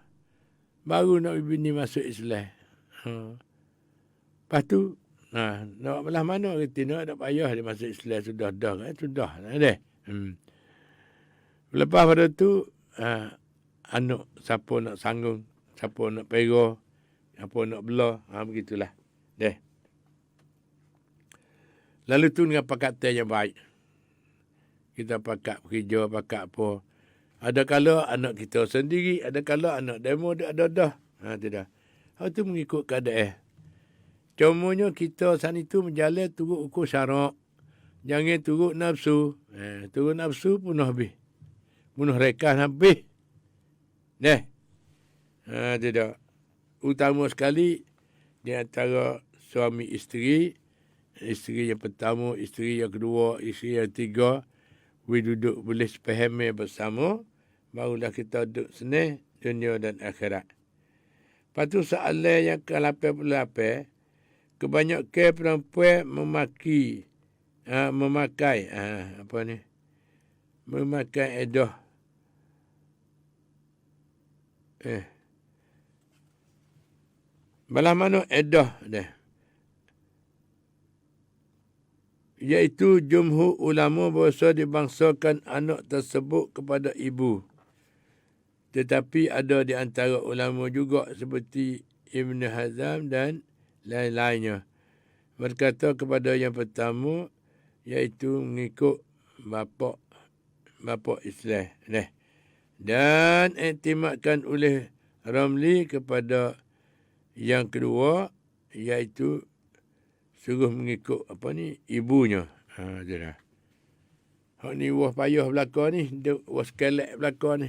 Baru nak bini masuk Islam. Lepas tu. Nak belah mana kita. Nak tak payah dia masuk Islam. Sudah dah kan. Sudah lah deh. Lepas pada tu, anak siapa nak sanggung, siapa nak pera, siapa nak belah, begitulah. Deh. Lalu tu dengan pakatan yang baik. Kita pakat kerja, pakat apa. Ada kala anak kita sendiri, ada kala anak demo ada dah. Tidak. Hal tu mengikut keadaan. Cumanya kita saat itu menjalan turut ukur syarak. Jangan turut nafsu. Turut nafsu punah habis. Bunuh rekan habis. Deh. Tidak. Utama sekali di antara suami isteri. Isteri yang pertama, isteri yang kedua, isteri yang tiga. Duduk boleh sepahami bersama. Barulah kita duduk senang dunia dan akhirat. Lepas tu soalan yang ke-88. Kebanyakan perempuan memakai apa ni? Memakai edah. Belah mana edah dah. Iaitu jumhur ulama bahasa dibangsakan anak tersebut kepada ibu. Tetapi ada di antara ulama juga seperti Ibn Hazm dan lain-lainnya. Berkata kepada yang pertama, iaitu mengikut bapa Islam. Dan iktimadkan oleh Ramli kepada yang kedua, iaitu suruh mengikut ibunya. Itulah. Hak ni wah payah belakang ni, wah skelek belakang ni.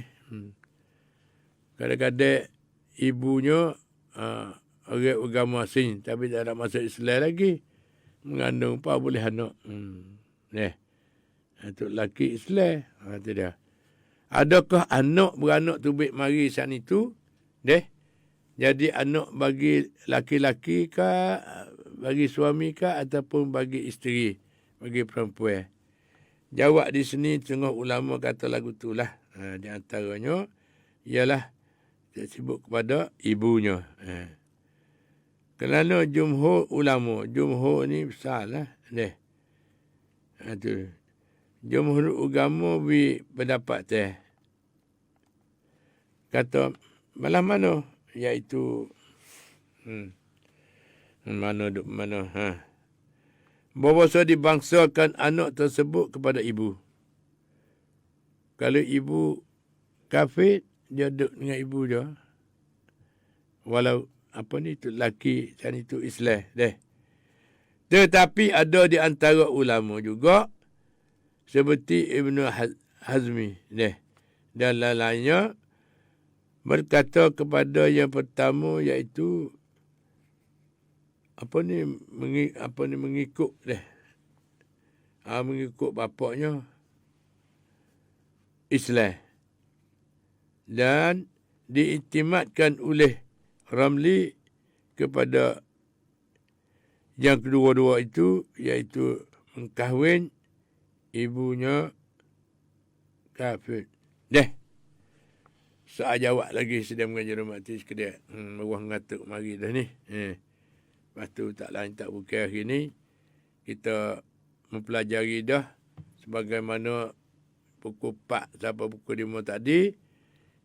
Kadang-kadang ibunya orang agama asing tapi tak ada masuk Islam lagi. Mengandung apa boleh anak. Untuk lelaki Islam. Itu dia. Adakah anak beranak tu baik mari saat itu? Jadi anak bagi laki-laki ke, bagi suami ke, ataupun bagi isteri, bagi perempuan? Jawab di sini tengah ulama kata lagu tu lah. Di antaranya ialah dia sebut kepada ibunya. Kerana jumhur ulama, jumhur ni besar lah. Itu. Jumhur agama berpendapat kata malah mana, iaitu mana bahawasa dibangsakan anak tersebut kepada ibu. Kalau ibu kafir, dia duduk dengan ibu dia. Walau tu lelaki dan itu Islam. Tetapi ada di antara ulama juga seperti Ibn Hazmi dan lain-lainnya berkata kepada yang pertama, iaitu mengikut mengikut bapaknya Islam dan diiktimadkan oleh Ramli kepada yang kedua-dua itu, iaitu mengkahwin ibunya kafir. Soal jawab lagi sedang mengajar mati sekedar. Merah ngatuk mari dah ni. Lepas tu tak lain tak bukan hari ni. kita mempelajari dah sebagaimana pukul 4 sampai pukul 5 tadi,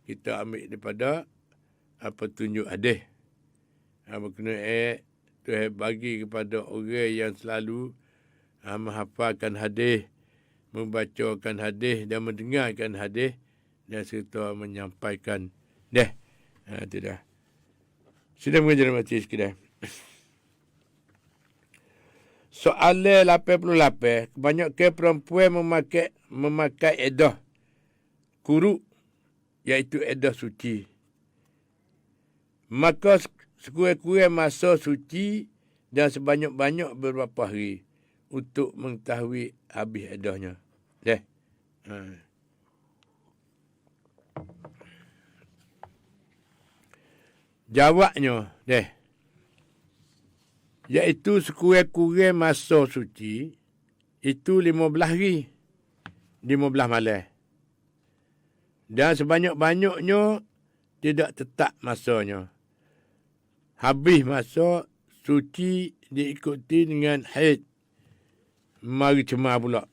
kita ambil daripada petunjuk hadis. Berkenaan Tuhan bagi kepada orang yang selalu menghafalkan hadis, membacakan hadis dan mendengarkan hadis dan serta menyampaikan. Itu dah. Sudah mengajar mati sekalian. Soalan 88, kebanyakan perempuan memakai edah kuruk, iaitu edah suci. Maka sekurang-kurang masa suci dan sebanyak-banyak beberapa hari untuk mengetahui habis edahnya. Jawabnya, iaitu sekurang-kurang masa suci itu 15 hari, 15 malam. Dan sebanyak-banyaknya tidak tetap masanya. Habis masa suci diikuti dengan haid. Mari cemar pula.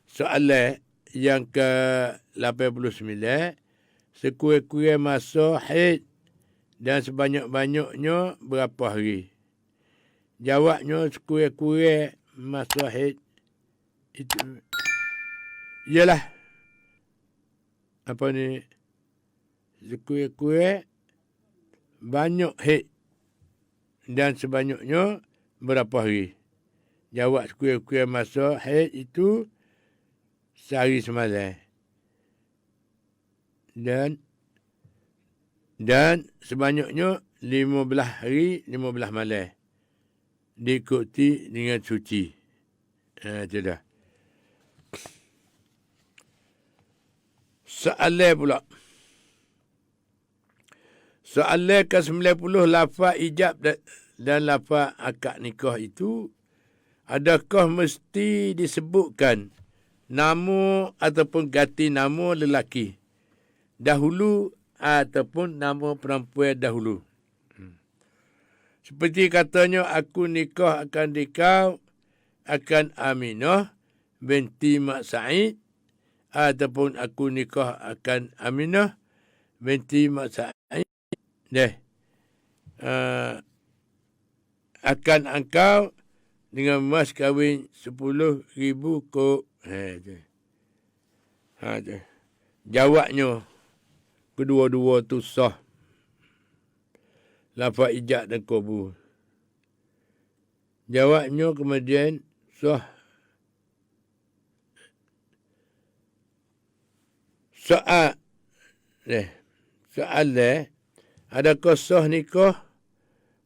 Soalan yang ke-89, sekurang-kurang masa haid dan sebanyak-banyaknya berapa hari? Jawabnya sekurang-kurang masa haid itu ialah sekurang-kurang banyak haid dan sebanyaknya berapa hari? Jawab sekurang-kurang masa haid itu sehari semalam. Dan sebanyaknya 15 hari, 15 malam. Diikuti dengan suci. Itu dah. Soalan pula. Soalan ke-90, lafaz ijab dan lafaz akad nikah itu, adakah mesti disebutkan nama ataupun ganti nama lelaki dahulu ataupun nama perempuan dahulu? Seperti katanya, aku nikah akan dikau akan Aminah binti Mak Sa'id, ataupun aku nikah akan Aminah binti Mak Sa'id. Akan engkau dengan mas kahwin 10,000 kop. Jawabnya, kedua-dua tu sah. Lafaz ijab dan qabul. Jawabnya kemudian sah. Soalan, adakah sah nikah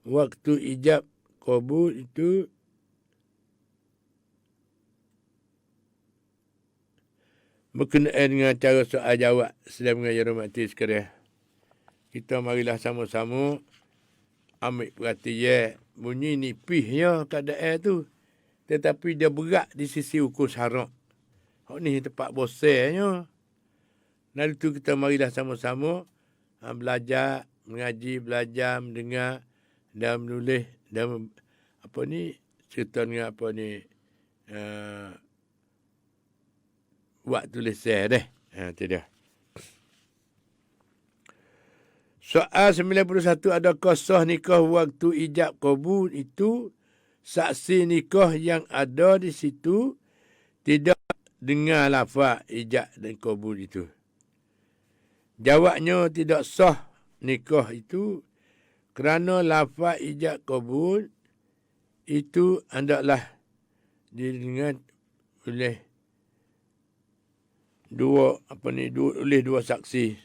waktu ijab qabul itu? Berkenaan dengan cara soal jawab, sedang mengajar mati sekalian. Kita marilah sama-sama ambil perhatian. Bunyi nipihnya keadaan tu, tetapi dia berat di sisi hukum syarak. Ni tempat bosannya. Lalu tu kita marilah sama-sama belajar, mengaji, belajar, mendengar dan menulis dan serta dengan buat tulisan itu dia. Soal 91, adakah sah nikah waktu ijab qabul itu saksi nikah yang ada di situ tidak dengar lafaz ijab dan qabul itu? Jawabnya tidak sah nikah itu kerana lafaz ijab qabul itu hendaklah didengar oleh dua saksi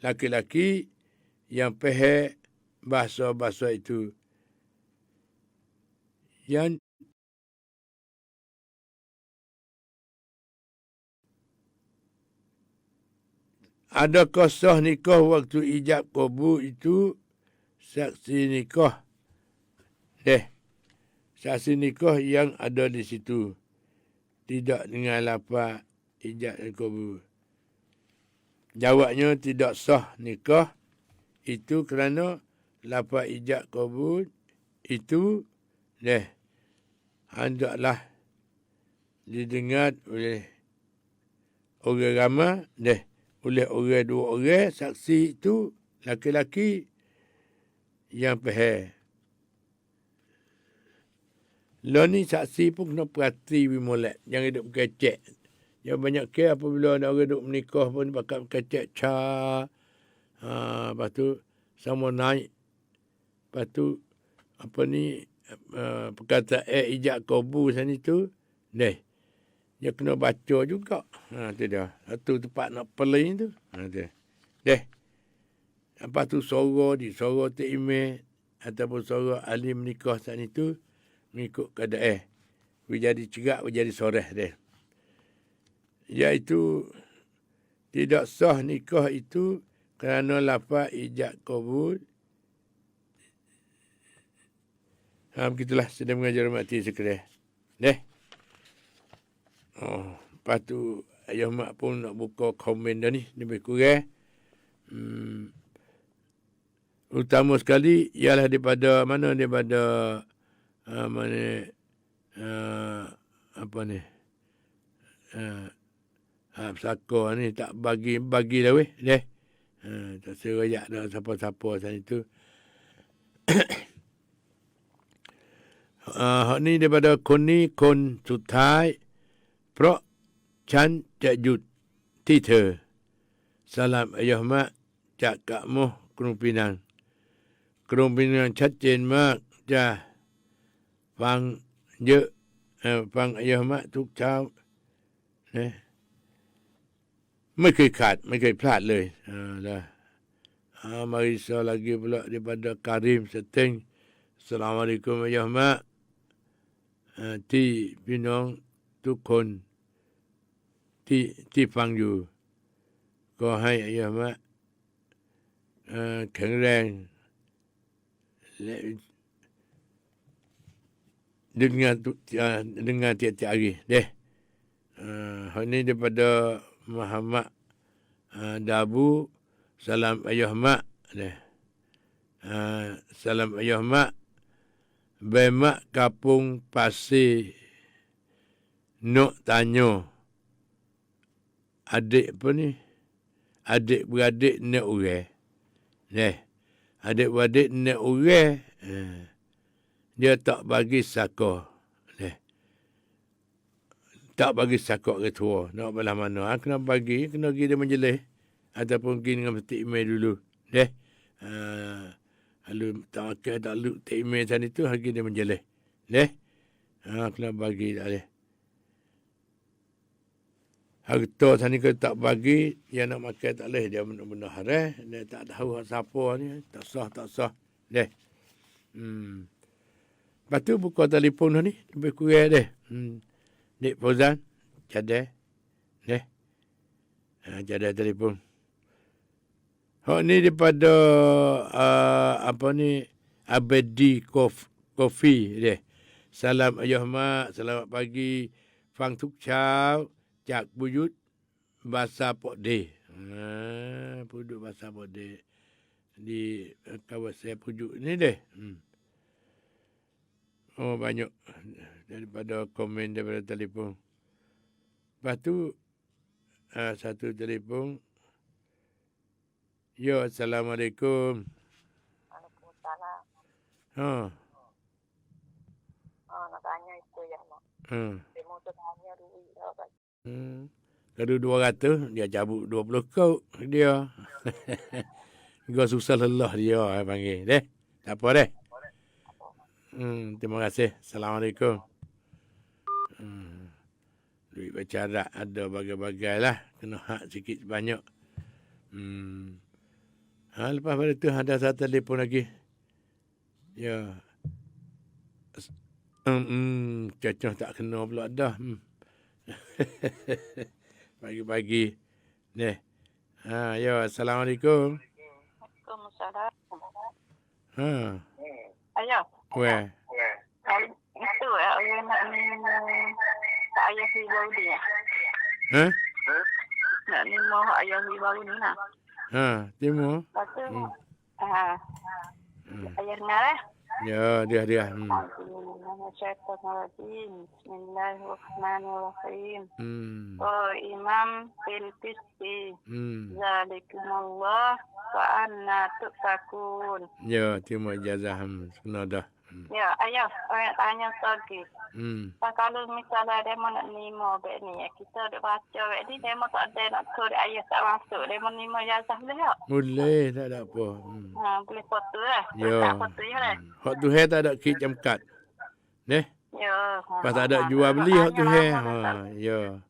laki-laki yang faham bahasa-bahasa itu. Yang adakah sah nikah waktu ijab qabul itu saksi nikah? Saksi nikah yang ada di situ tidak dengan lafaz ijab dan qabul. Jawabnya tidak sah nikah itu kerana lafaz ijab qabul itu hendaklah didengar oleh orang ramai, oleh orang dua orang, saksi itu laki-laki yang faham. Lo ni saksi pun kena perhati molek, jangan duduk berkecek. Yang banyak ke apabila ada orang duduk menikah pun pakai berkecek lepas tu sama naik. Lepas tu perkataan ijab kabul sana tu, dia kena baca juga. Tu dia. Satu tempat nak pelai tu. Tu. Lepas tu suara tu email ataupun suara ahli menikah saat itu mengikut keadaan. Jadi cerak, jadi soreh dia. Iaitu tidak sah nikah itu kerana lafaz ijab kabul. Begitulah sedang mengajar mati sekalian. Lepas tu ayah mak pun nak buka komen dah ni. Lebih kurang. Utama sekali ialah daripada mana? Daripada Saka ni tak bagi dah weh. Tak serayak dah siapa-siapa sana itu. Hak ni daripada kon sutai เพราะฉันจะหยุดที่เธอ Salam ayah makจากกะมุกรุงปีนังชัดเจนมากจะฟังเยอะฟังayah mak ทุกเช้านะไม่เคยขาดไม่เคยพลาดเลยmari saya lagi pula daripada Karim Seteng. Assalamualaikum ayah mak ที่พี่น้องทุกคนที่ฟังอยู่ก็ให้อายะมะแข็งแรงและdengan tiap-tiap hari. Hal ini daripada Muhammad Dabu. Salam ayah mak. Salam ayah mak. Bemak kapung pasir nak tanya adik apa ni? Adik-beradik nak orang. Adik-beradik nak orang. Dia tak bagi saka. Tak bagi saka ke tua. Nak belah mana? Kena bagi. Kena pergi dia menjelih. Ataupun pergi dengan petik email dulu. Lalu tak lu tak email sana itu lagi dia menjelih. Kena bagi tak boleh. Harta sana kalau tak bagi, dia nak makan tak boleh. Dia benar-benar haram. Dia tak tahu siapa ni. Tak sah. Lepas tu buka telefon ni. Lebih kurang dia. Dik Fauzan. Cadar. Cadar telefon. Hak ni daripada Abedi Coffee dia. Salam ayah mak, selamat pagi. Fang Tuk Chow, Cak Buyut, Bahasa Pok De. Puduk Bahasa Pok De. Di kawasan Pujuk ni deh. Oh banyak daripada komen daripada telefon. Lepas tu satu telefon. Yo, Assalamualaikum. Waalaikumsalam. Nak tanya itu ya, Mak. Dia mau tanya dulu ya. Kalau 200, dia cabut 20 kau dia. Gua susah lelah dia panggil. Tak apa deh. Terima kasih. Assalamualaikum. Duit bercarak ada bagai-bagai lah. Kena hak sikit banyak. Lepas pada tu ada satu telefon lagi. Ya. Cacah tak kena pula dah. Pagi-pagi. Ya, Assalamualaikum. Waalaikumsalam. Ayah. Weh. Itu ayah nak tak ayah si baru dia. Nak ni mau ayah si baru ni Timur. Lepas tu ayah dengar Ya, dia. Bismillahirrahmanirrahim. Hmm. Oh imam bil qisti. Hmm. Zalikumullah wa anna tufakun. Ya, terima ijazah. Kena dah. Ya, ayah, orang tanya lagi. Hmm. Kalau misalnya dia mau nak nimo beg ni, kita duk baca beg ni, dia mau tak ada nak tur ayah tak masuk, dia mau nimo ijazah boleh tak? Boleh, tak ada apa. Boleh foto lah. Ya. Tak foto je lah. Hak tu hai tak ada kit jam kad. Neh. Ya. Pas tak ada jual beli hak tu hai. Ya.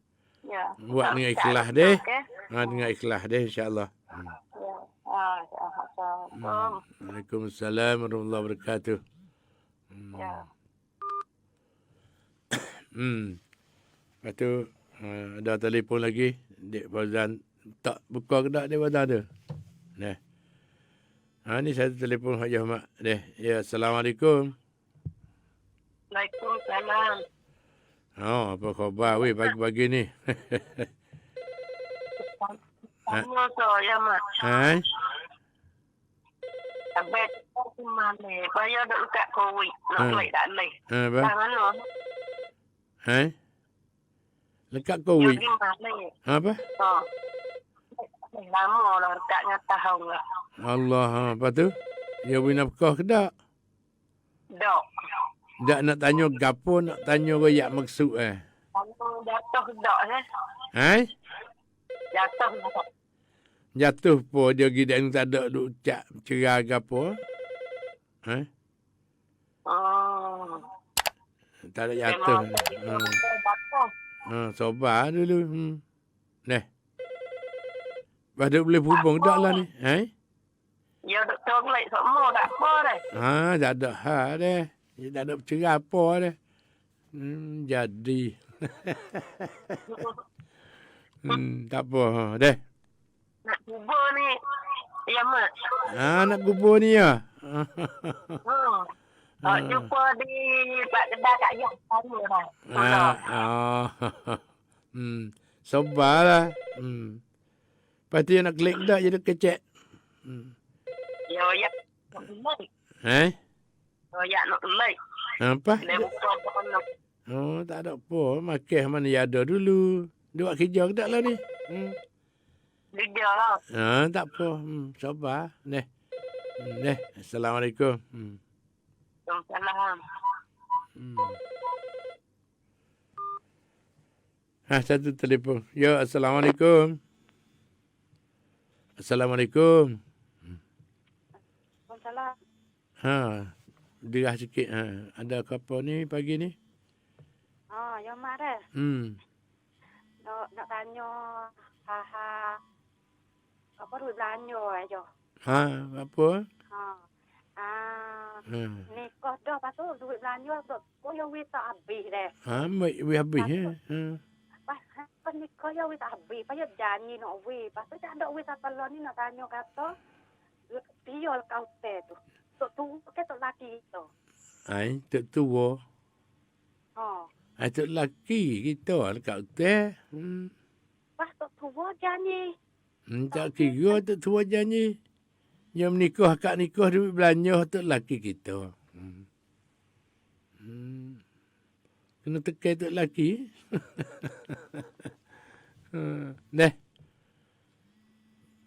Ya. Buat dengan ikhlas deh. Dengan ikhlas deh insya-Allah. Ya. Assalamualaikum. Waalaikumsalam warahmatullahi wabarakatuh. Ya. Lepas tu ada telefon lagi. Dek Fauzan tak buka ke tak Dek Fauzan tu? Nah. Ni satu telefon Haji Ahmad. Ya, Assalamualaikum. Waalaikumsalam. Apa khabar weh pagi-pagi ni? Kamu tu ya mak. Abang tu mana? Bayar dak dekat Kuwait. Nak duit tak leh. Apa? Mana? Lekat Kuwait. Pergi mana? Apa? Lama lah dekatnya tahun lah. Allah, apa tu? Dia beri nafkah ke tak? Dok. Tak nak tanya gapo, nak tanya royak maksud Kamu jatuh dok Jatuh dok. Jatuh po dia gida yang tak ada duk cak cerai gapo? Tak ada jatuh. Sobat dulu. Neh. Pada boleh hubung tak lah ni? Ya duk tolak semua tak apa dah. Tak ada hal deh. Dia tak ada cerai apa deh. Jadi. Tak apa deh. Nak kubur ni. Ya mak. Nak kubur ni ya. Jumpa di Pak Kedah kat Yang sana dah. Sabarlah. Lepas tu nak klik dah jadi kecek. Ya nak like. Ya nak like. Apa? Dia buka bono. Tak ada apa. Makan mana ada dulu. Dia buat kerja ke tak lah ni? Dia lah. Tak apa. Sabar. Neh. Assalamualaikum. Salam. Satu telefon. Ya, Assalamualaikum. Assalamualaikum. Salam. Derah sikit. Ada apa ni pagi ni? Ya mak dah. Nak tanya apa duit belanja aja. Apa? Nikah dah lepas tu duit belanja kau yang wis tak habis dah. Wis habis ya. Pas nikah ya wis tak habis. Payah janji nak wis. Lepas tu tak ada wis apa lah ni nak tanya kata dia kau tu. Tu ke tu laki tu. Tok tua. Tok laki kita dekat hotel. Pas tok tua janji. Tak kira tok tua janji. Yang menikah akak nikah duit belanja tok laki kita. Kena tekan tok laki. Dah.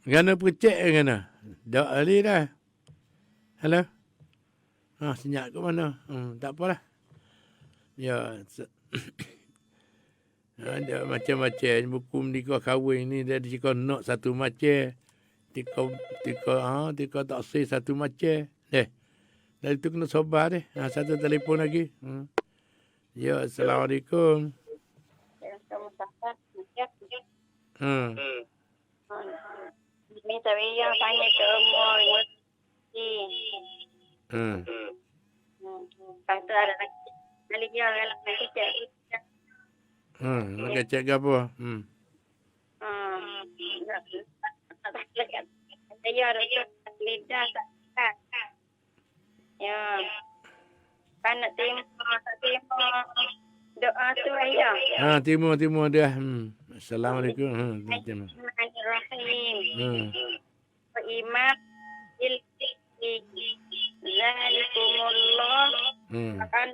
Gana percek gana. Dak ali dah. Hello. Senyap ke mana? Tak apalah. Ya. Ada macam-macam buku menikah kahwin ni dia jika nak satu macam. Tika tak say satu macam. Dari tu kena sabar deh. Satu telefon lagi. Ya, Assalamualaikum. Ini tapi yang tanya ke semua Lepas tu ada lagi yang kecil. Nak cek ke apa? Saya ada lidah tak. Ya. Panak terima doa tu ayah. Timur dah. Assalamualaikum. Bismillahirrahmanirrahim. Imam Zalikumullah. Hmm. Akan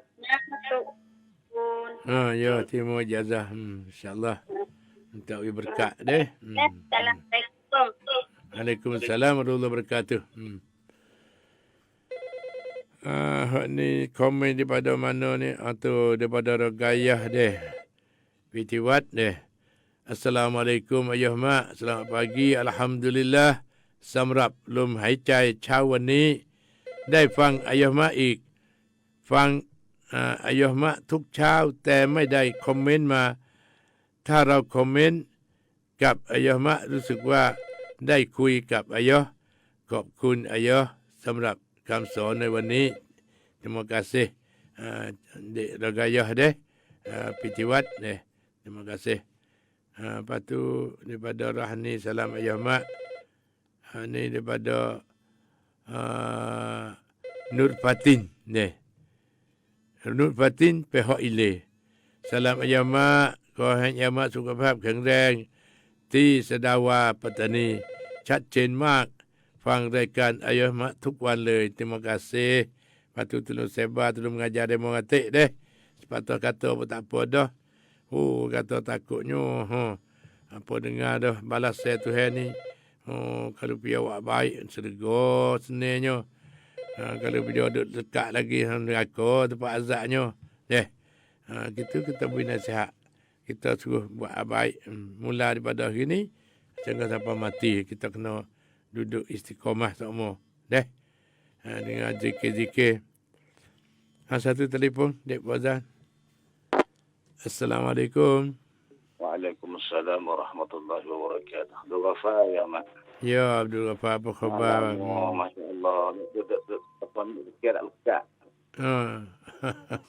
pun. Ya, terima ijazah. InsyaAllah. Minta berkat deh. Assalamualaikum. Waalaikumsalam warahmatullahi wabarakatuh. Ni komen daripada mana ni? Atau daripada Rogayah deh. Pitiwat deh. Assalamualaikum ayah mak. Selamat pagi. Alhamdulillah. Samrap lum haiใจเช้าวันนี้ได้ฟังอายะมะอีกฟังอายะมะทุกเช้าแต่ไม่ได้คอมเมนต์มาถ้าเราคอมเมนต์กับอายะมะรู้สึกว่าได้คุยกับอายะขอบคุณอายะสำหรับคำสอนในวันนี้ terima kasih Dek Rogayah deh Pitiwat deh terima kasih lepas tu daripada Rahni salam ayah mak ni daripada Nur Fatin deh Nur Fatin pihak ile salam ayah makขอให้ayah mak สุขภาพแข็งแรงที่สดาวาปัตตานีชัดเจนมากฟังรายการอายะมะทุกวันเลย terima kasih patut tolong sebar tolong mengajar demo ngatik deh sepatutnya kata apa tak apa dah kata takutnya apa dengar dah balas saya Tuhan ni kalau dia awak baik serga senenya kalau dia duduk dekat lagi neraka tempat azabnya gitu kita beri nasihat kita suruh buat baik mula daripada hari ni jangan sampai mati kita kena duduk istiqamah semua dengan zikir-zikir. Satu telefon Dek Fazan. Assalamualaikum. Waalaikumsalam warahmatullahi wabarakatuh. Abdul Ghafar ya mak. Ya Abdul Ghafar apa khabar? Masya-Allah. Duduk apa kira luka.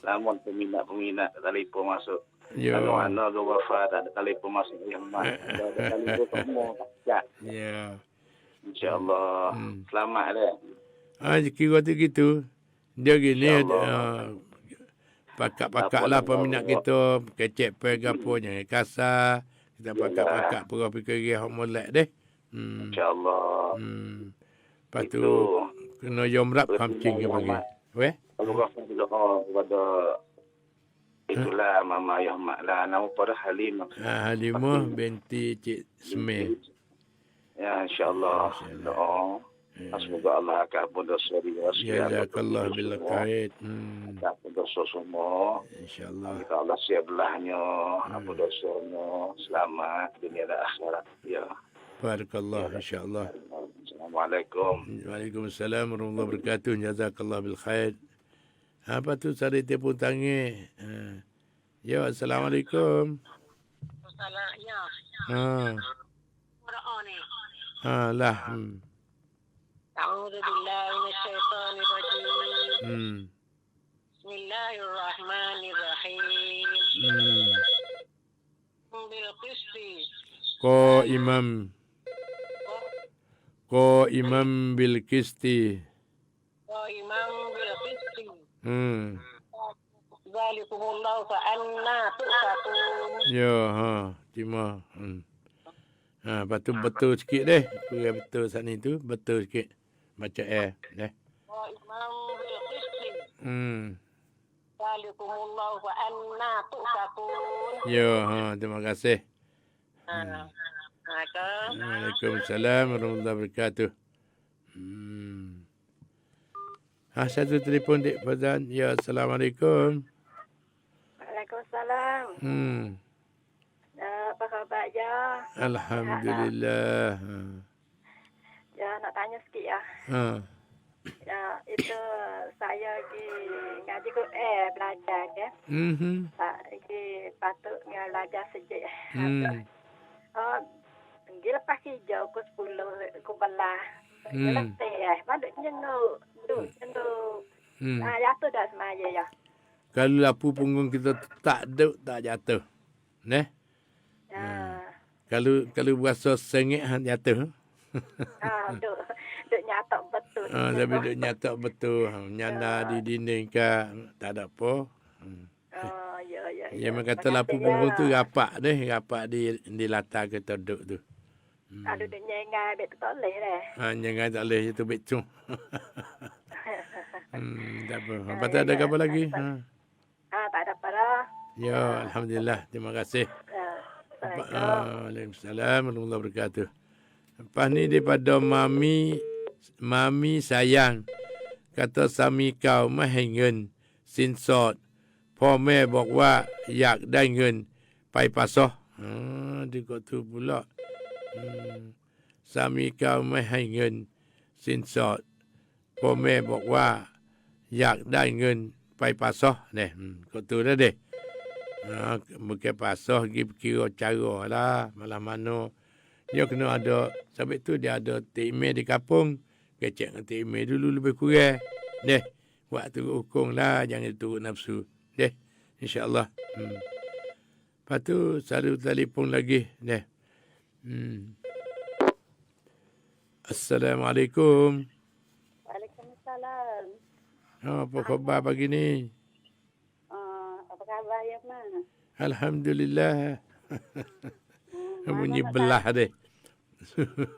Namun peminat telefon masuk. Ya. Ana Abdul Ghafar ada telefon masuk yang mak. Ada telefon semua tak. Ya. Insya-Allah. Selamat dah. Kira tu gitu. Dia gini pakak-pakak lah peminat kita. Kecek pegapo jangan kasar. Kita pakak-pakak pura fikir hak molek deh. InsyaAllah. Lepas tu kena yomrap kamcing ke panggil. Weh? Kalau kau doa kepada itulah Mama Ayah Mak lah. Nama pada Halimah. Halimah binti Cik Semil. Ya insyaAllah. Doa. Semoga Allah akan ampun dosa dia. Jazakallah bil khair. Ampun dosa semua. InsyaAllah. Kita Allah siap belahnya. Ampun dosanya. Selamat dunia dan akhirat. Ya. Barakallah insyaAllah. Assalamualaikum. Waalaikumsalam warahmatullahi wabarakatuh. Jazakallah bil khair. Apa tu cari telefon tangi? Ya, Assalamualaikum. Assalamualaikum. Ya. Lah. أعوذ بالله من الشيطان الرجيم بسم الله الرحمن الرحيم بالقسط قائما بالقسط ذلكم الله فأنا تؤفكون Ya, terima. Betul sikit deh. Kuih betul saat ni tu, betul sikit. Baca deh. قائما بالقسط ذلكم الله فأنا تؤفكون Ya, terima kasih. Waalaikumsalam warahmatullahi wabarakatuh. Satu telefon Dek Fazan. Ya, Assalamualaikum. Waalaikumsalam. Apa khabar ya? Alhamdulillah. Ya, nak tanya sikit ya. Ya, itu saya pergi ngaji ke belajar ya. Pergi patut belajar sejak. Pergi lepas hijau ke 10 ke belah. Letih paduk jenguk. Jatuh dah semaya ya. Kalau lapu punggung kita tak duduk, tak jatuh. Neh? Kalau berasa sengit jatuh. Duk nyatok betul. Tapi duk nyatok betul. Nyana di dinding ke tak ada apa. Ya. Ya memang kata lapu punggung tu rapat di latar kita duduk tu. Ada duk nyengai bet tak boleh dah. Nyengai tak boleh itu betul. Tak apa. Lepas tu ada apa lagi? Ha. Tak ada apa dah. Ya, alhamdulillah. Terima kasih. Waalaikumsalam warahmatullahi wabarakatuh. Lepas ni daripada Mami sayang. Kata sami kau mahengen sin sot. พ่อแม่บอกว่าอยากได้เงินไปปะซอดีก็ถูกบุละสามีเก่าไม่ให้เงินสินสอดพ่อแม่บอกว่าอยากได้เงินไปปะซอเนี่ยก็ถูกแล้วเด้bukan pasah pergi kira cara lah malam mana dia kena ada sebab tu dia ada email di kampung kecek dengan email dulu lebih kurang deh buat turut hukum lah jangan turut nafsu deh insyaAllah lepas tu selalu telefon lagi deh Assalamualaikum. Waalaikumsalam. Apa khabar pagi ni? Apa khabar ya, Ma? Alhamdulillah. Bunyi belah deh.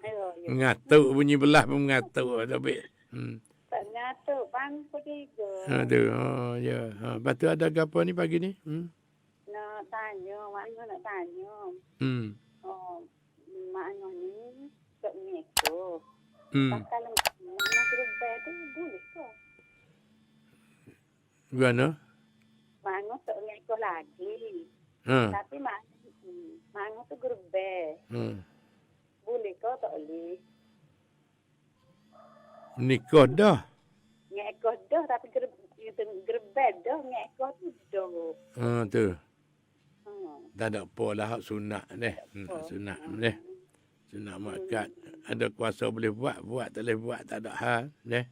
Ayo, Ngatuk bunyi belah pun ngatuk tapi. tak ngatuk bang ketiga. Aduh, oh ya. Lepas tu ada apa ni pagi ni? Nak tanya, maknya nak tanya. Oh, maknya ni tak ngeko. Pasal maknya berubah tu boleh ke? Gimana? Maknya tak ngeko lagi. Tapi maknya tu berubah. Boleh ke tak boleh? Nikah dah. Ngeko dah tapi gerbet dah ngeko tu dah. Tu. Tak ada apa lah hak sunat deh. Sunat deh. Sunat makat. Ada kuasa boleh buat tak boleh buat tak ada hal deh.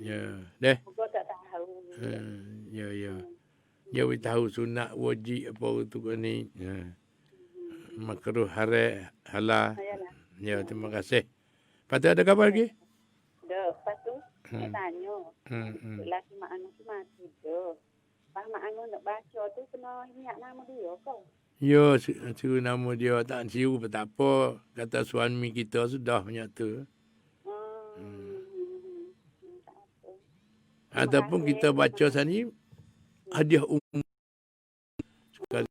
Ya, deh. Kau tak tahu. Ya. Dia tahu sunat wajib apa tu ni. Makruh halal. Ya, terima kasih. Lepas tu ada apa lagi? Dah, lepas tu saya tanya. Laki mak anu tu mati dah. Pas mak anu nak baca tu kena ingat nama dia kau. Ya, suruh nama dia tak siru pun tak apa. Kata suami kita sudah banyak tu. Ataupun kita baca sini hadiah umum sekali.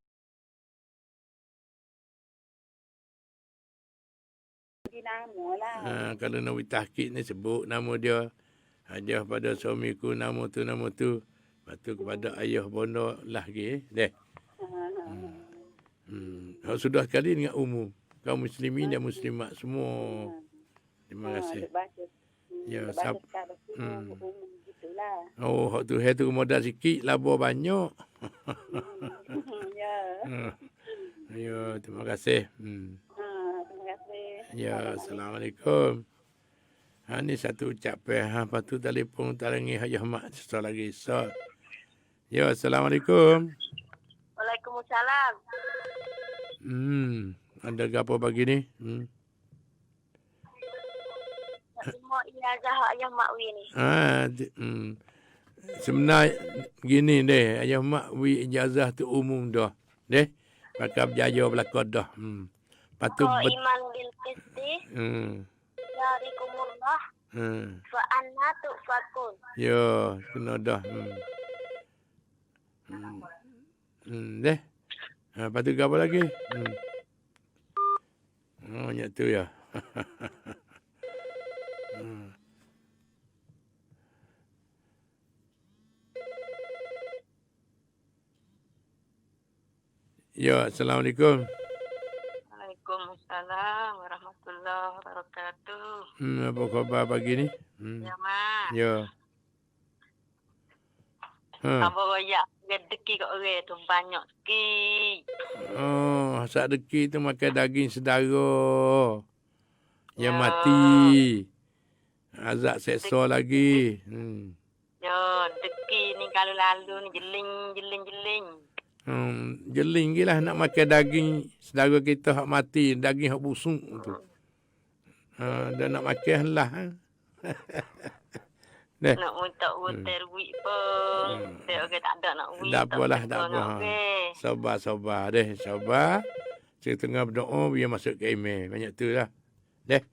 Nama lah. Kalau nak tahqiq ni sebut nama dia. Hadiah pada suamiku nama tu. Lepas tu kepada ayah bonda lah lagi. Deh. Sudah sekali dengan umum. Kaum muslimin dan muslimat semua. Terima kasih. Ya, oh, hak tu tu modal sikit, laba banyak. Ya. Ya, terima kasih. Terima kasih. Ya, Assalamualaikum. Ni satu ucapan. Lepas tu telefon tarangi Hayah Mak. Sesuatu lagi. Ya, Assalamualaikum. Waalaikumsalam. Ada apa pagi ni? Semua ijazah Ayah Makwi ni. Sebenarnya gini deh. Ayah Makwi ijazah tu umum dah. Deh. Pakai berjaya belakang dah. Lepas tu iman bil qisti. Dari kumullah. Fa anna tufakun. Ya, kena dah. Deh. Lepas tu apa lagi? Oh, banyak tu ya. Ya, Assalamualaikum. Waalaikumsalam warahmatullahi wabarakatuh. Apa khabar pagi ni? Ya, Mak. Ya. Apa banyak rezeki kat orang tu banyak sikit. Oh, sak deki tu makan daging sedara. Yang mati. Azab seksa lagi. Ya, deki ni kalau lalu ni jeling. Jeling je lah nak makan daging saudara kita hak mati, daging hak busuk tu. Dan nak makan lah. Nak minta hotel wik pun. Orang tak ada nak wik. Tak apalah, tak apa. Sabar deh, sabar. Saya tengah berdoa biar masuk ke email. Banyak tu lah. Deh.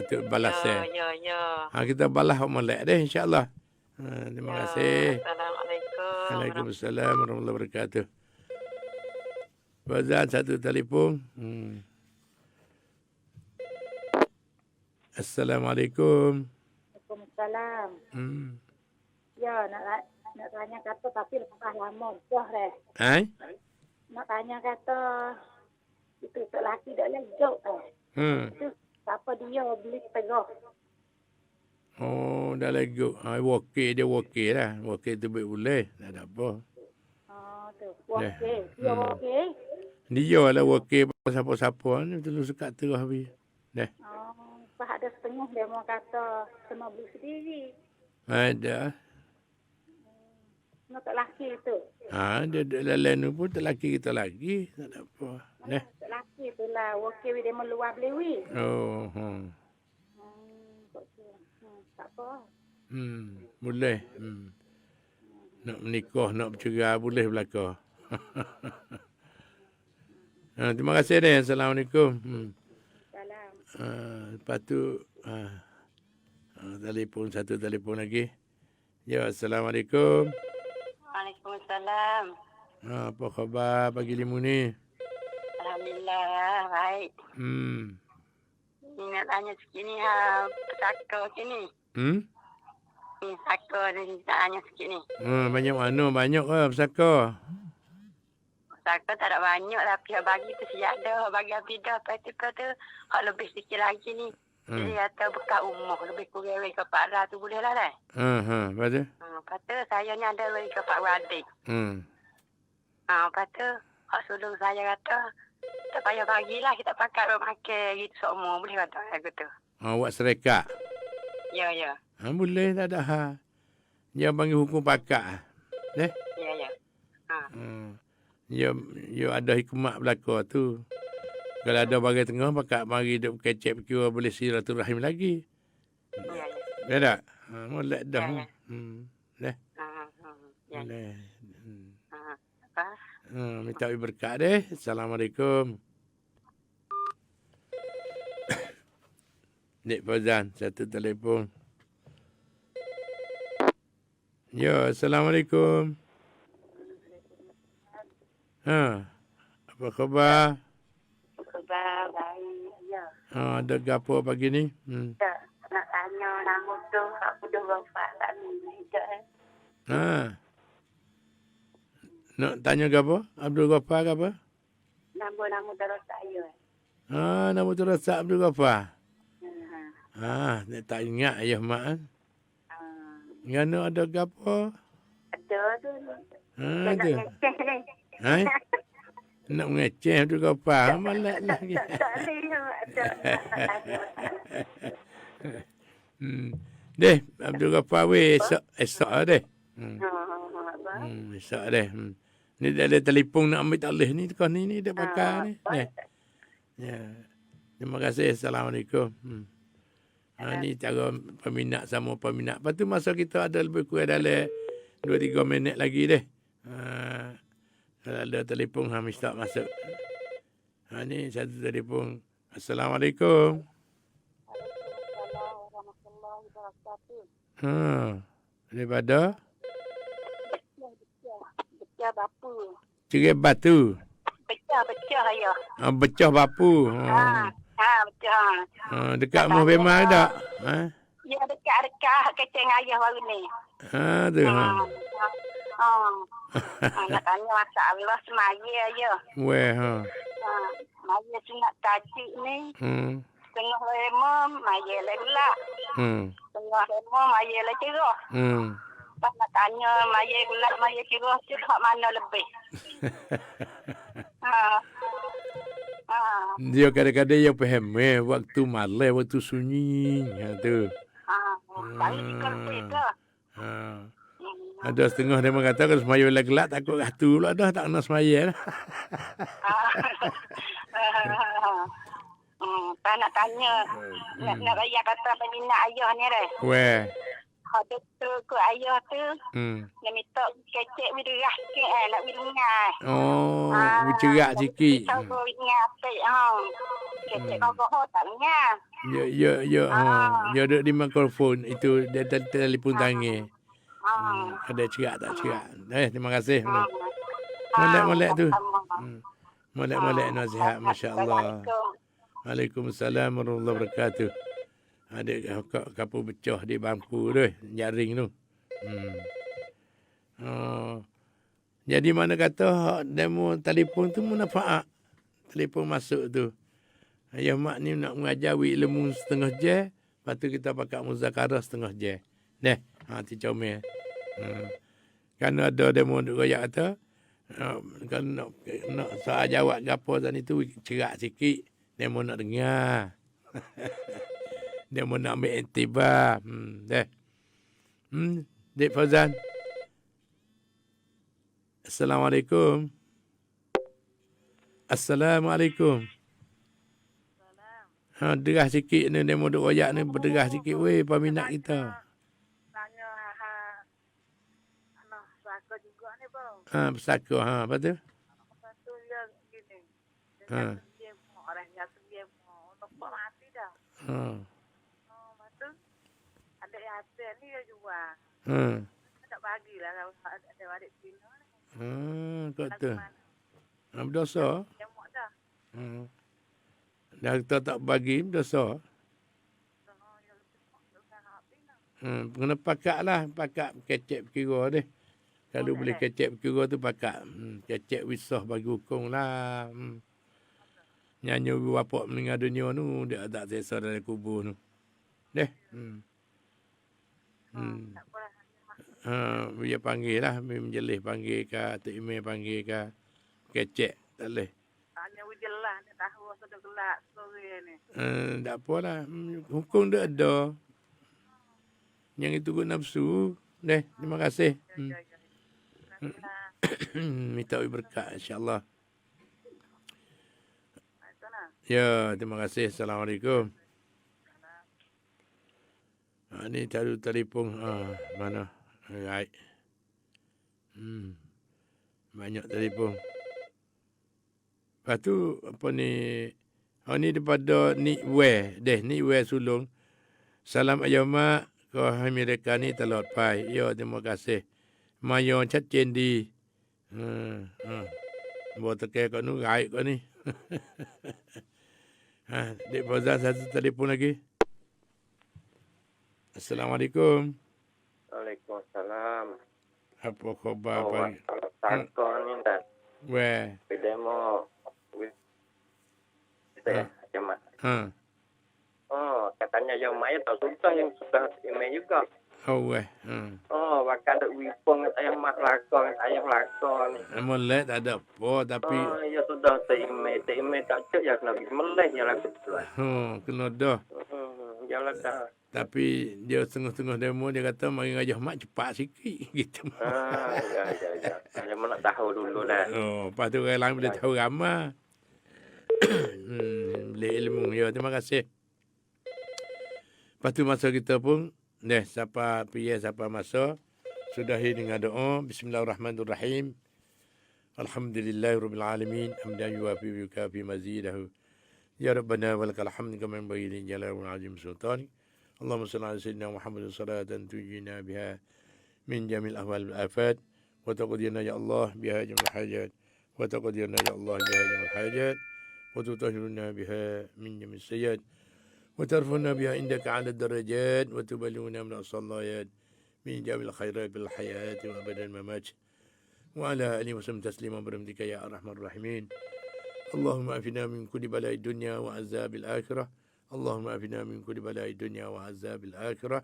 Tu balas Ya. kita balas hak molek deh insya-Allah. Terima kasih. Assalamualaikum. Waalaikumsalam warahmatullahi wabarakatuh. Fazan, satu telefon. Assalamualaikum. Waalaikumsalam. Ya, nak tanya kata tapi lepas lama dah dah. Hai? Nak tanya kata itu lelaki dak lejok Itu siapa dia beli pegoh. Oh, dah lego. Okey, dia okey lah. Okey tu boleh. Tak ada apa. Tu. Okey. Dia okey. Dia lah okey siapa-siapa ni betul suka terus habis. Dah. Pas ada setengah dia mau kata kena beli sendiri. Ada. Nak tak laki tu. Dia lain pun tak laki kita lagi. Tak ada apa. Dah. Tak laki tu lah. Okey dia meluar beli wi. Oh, Tak apa. Boleh. Nak menikah, nak bercerai boleh belaka. Terima kasih deh. Assalamualaikum. Salam. Lepas tu satu telefon lagi. Ya, Assalamualaikum. Waalaikumsalam. Apa khabar pagi limu ni? Alhamdulillah, baik. Ni nak tanya sikit ni, pesaka sini. Ni pesaka ni nak tanya sikit ni. Banyak mana? Banyak ke pesaka? Pesaka tak ada banyak tapi hak bagi tu siap dah. Hak bagi habis dah. Lepas tu kata hak lebih sikit lagi ni. Jadi kata bekas umur lebih kurang lagi ke 400 tu boleh lah dah. Lepas tu? Lepas tu saya ni ada lagi ke 400 adik. Lepas tu hak sulung saya kata tak payah bagilah kita pakai makan gitu semua boleh kata aku tu. Awak serekat? Ya. Boleh, tak ada hal. Dia panggil hukum pakak. Ya. Ya ada hikmat belaka tu. Kalau ada bagai tengah, pakak mari duk kecek kira boleh silaturahim lagi. Ya. Ya tak? Molek dah. Ya. Dah. Ya. Boleh. Apa? Minta berkat deh. Assalamualaikum. Nek Fazan, satu telefon. Ya, Assalamualaikum. Apa khabar? Khabar baik. Ya. Ada gapo pagi ni? Tak nak tanya nama tu aku dah wafat tak ni dah. Nak tanya gapo? Abdul Ghaffar ke apa? Nama terus saya. Nama tu Rasak Abdul Ghaffar. Nak tak ingat ayah mak kan? Ngana ada gapo? Ada tu. Ada. Nak mengeceh Abdul Ghaffar. Malak lagi. Deh, Abdul Ghaffar weh esok lah deh. Esok deh. Ni dah ada telefon nak ambil talih ni kau ni dah pakai ni. Ya. Terima kasih. Assalamualaikum. Ni cara peminat sama peminat. Lepas tu masa kita ada lebih kurang dalam 2-3 minit lagi deh. Kalau ada telefon mesti tak masuk. Ni satu telefon. Assalamualaikum. Daripada? Pecah bapa. Cerai batu. Pecah ayah. Becah bapu. Pecah. Dekat rumah Bema ada? Ya dekat keceng ayah baru ni. Tu. Nak tanya masalah semaya ayah. Weh, Maya sunat kacik ni. Tengah lema maya lah gelap. Tengah lema maya lah cerah. Pas nak tanya maya gelap maya cerah tu hak mana lebih? Dia kadang-kadang dia faham waktu malam, waktu sunyi. Tu. Ada setengah dia mengata kalau semaya bila gelap takut ratu pula dah tak kena semaya lah. Tak nak tanya. Nak raya kata peminat ayah ni dah. Weh. Hak betul ke ayah tu. Dia minta kecek widerah ke nak widengar. Bercerak sikit. Tahu widengar apik. Kecek kau tak dengar. Ya. Ya duduk di mikrofon. Itu dia telefon tangan. Ada cerak tak cerak. Terima kasih. Molek-molek tu. Molek-molek nasihat. Masya Allah. Waalaikumsalam warahmatullahi wabarakatuh. Ada kapur pecah di bangku tu. Jaring tu. Jadi mana kata demo telefon tu manfaat. Telefon masuk tu. Ayah mak ni nak mengajar ilmu setengah jam. Lepas tu kita pakai muzakarah setengah jam. Ti comel. Kan ada demo duk royak kata. Kan nak soal jawab gapo tadi tu cerak sikit. Demo nak dengar. Demo nak ambil iktibar. Dek Fauzan. Assalamualaikum. Assalamualaikum. Derah sikit ni demo duk royak ni berderah sikit weh peminat kita. Tanya anak saka juga ni bang. Pesaka apa tu? Satu yang gini. Dia orang jatuh dia untuk mati dah. Betul. Ada yang hati ni dia jual. Tak bagilah kalau ada adik Cina ni. Kau tu. Berdosa? Tengok dah. Dah kita tak bagi berdosa. Kena pakat lah. Pakat kecek kira deh. Kalau boleh kecek kira tu pakat. Kecek wisah bagi hukum lah. Nyanyi bapak meninggal dunia tu. Dia tak sesa dalam kubur tu. Deh. Dia panggil lah. Menjelih panggil ke. Tok Imeh panggil ke. Kecek. Tak boleh. Hanya wujud lah. Dia tahu sudah gelap story ni. Tak apalah. Hukum dia ada. Yang itu pun nafsu. Terima kasih. Minta berkat insyaAllah. Ya, terima kasih. Assalamualaikum. Ni cari telefon. Mana? Right. Banyak telefon. Lepas tu, apa ni? Ni daripada Nik Weh. Nik Weh Sulung. Salam ayah mak. Kau mereka ni telot pai. Ya, terima kasih. Mayon chat cendi. Buat terkait kau ni, raik kau ni. Dek Fauzan satu telefon lagi. Assalamualaikum. Waalaikumsalam. Apa khabar pagi? Saka ni dah. Weh. Demo. Macam katanya yang Maya tak suka yang sudah email juga. Weh. Bahkan ada wipong ayah mak lakon, ayah lakon. Molek tak ada apa tapi. Ya sudah email tak cek ya kena melek ya lah betul. Kena dah. Jalan dah. Tapi dia setengah-setengah demo dia kata mari ngajah mak cepat sikit gitu. Ya. Saya nak tahu dulu dah. Lepas tu orang lain boleh tahu ramai. Boleh ilmu. Ya, terima kasih. Lepas tu masa kita pun, siapa pergi, siapa masa, sudahi dengan doa. Bismillahirrahmanirrahim. Alhamdulillahirrahmanirrahim. Hamdan yuafi yukafi mazidahu. Ya Rabbana walakal hamd kama yanbaghi li jalali wal azim sultani. Allahumma salli ala sayyidina Muhammadin salatan tujina biha min jamil ahwal wal afat. Wa taqdiyana ya Allah biha jamil hajat. Wa taqdiyana ya Allah biha jamil hajat. وتطهرنا بها من جميع السيئات وترفعنا بها عندك على الدرجات وتبلغنا من أقصى الغايات من جميع الخيرات بالحياة وأبدا الممات وعلى آله وسلم تسليما برحمتك يا أرحم الراحمين اللهم أعفنا من كل بلاء الدنيا وعذاب الآخرة اللهم أعفنا من كل بلاء الدنيا وعذاب الآخرة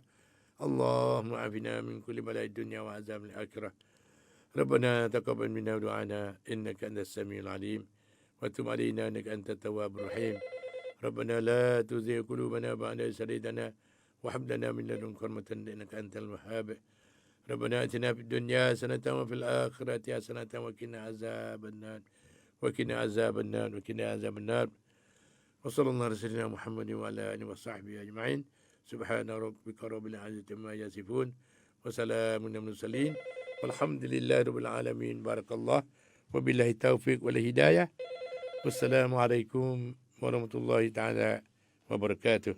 اللهم أعفنا من كل بلاء الدنيا وعذاب الآخرة ربنا تقبل منا دعانا إنك أنت السميع العليم وتب علينا إنك أنت التواب الرحيم ربنا لا تزغ قلوبنا بعد إذ هديتنا وهب لنا من لدنك رحمة إنك أنت الوهاب ربنا آتنا في الدنيا حسنة وفي الآخرة حسنة وقنا عذاب النار وقنا عذاب النار وقنا عذاب النار وصلى الله على سيدنا محمد وعلى آله وصحبه أجمعين سبحان ربك رب العزة عما يصفون وسلام على المرسلين والحمد لله رب العالمين بارك الله وبالله التوفيق والهداية والسلام عليكم ورحمة الله تعالى وبركاته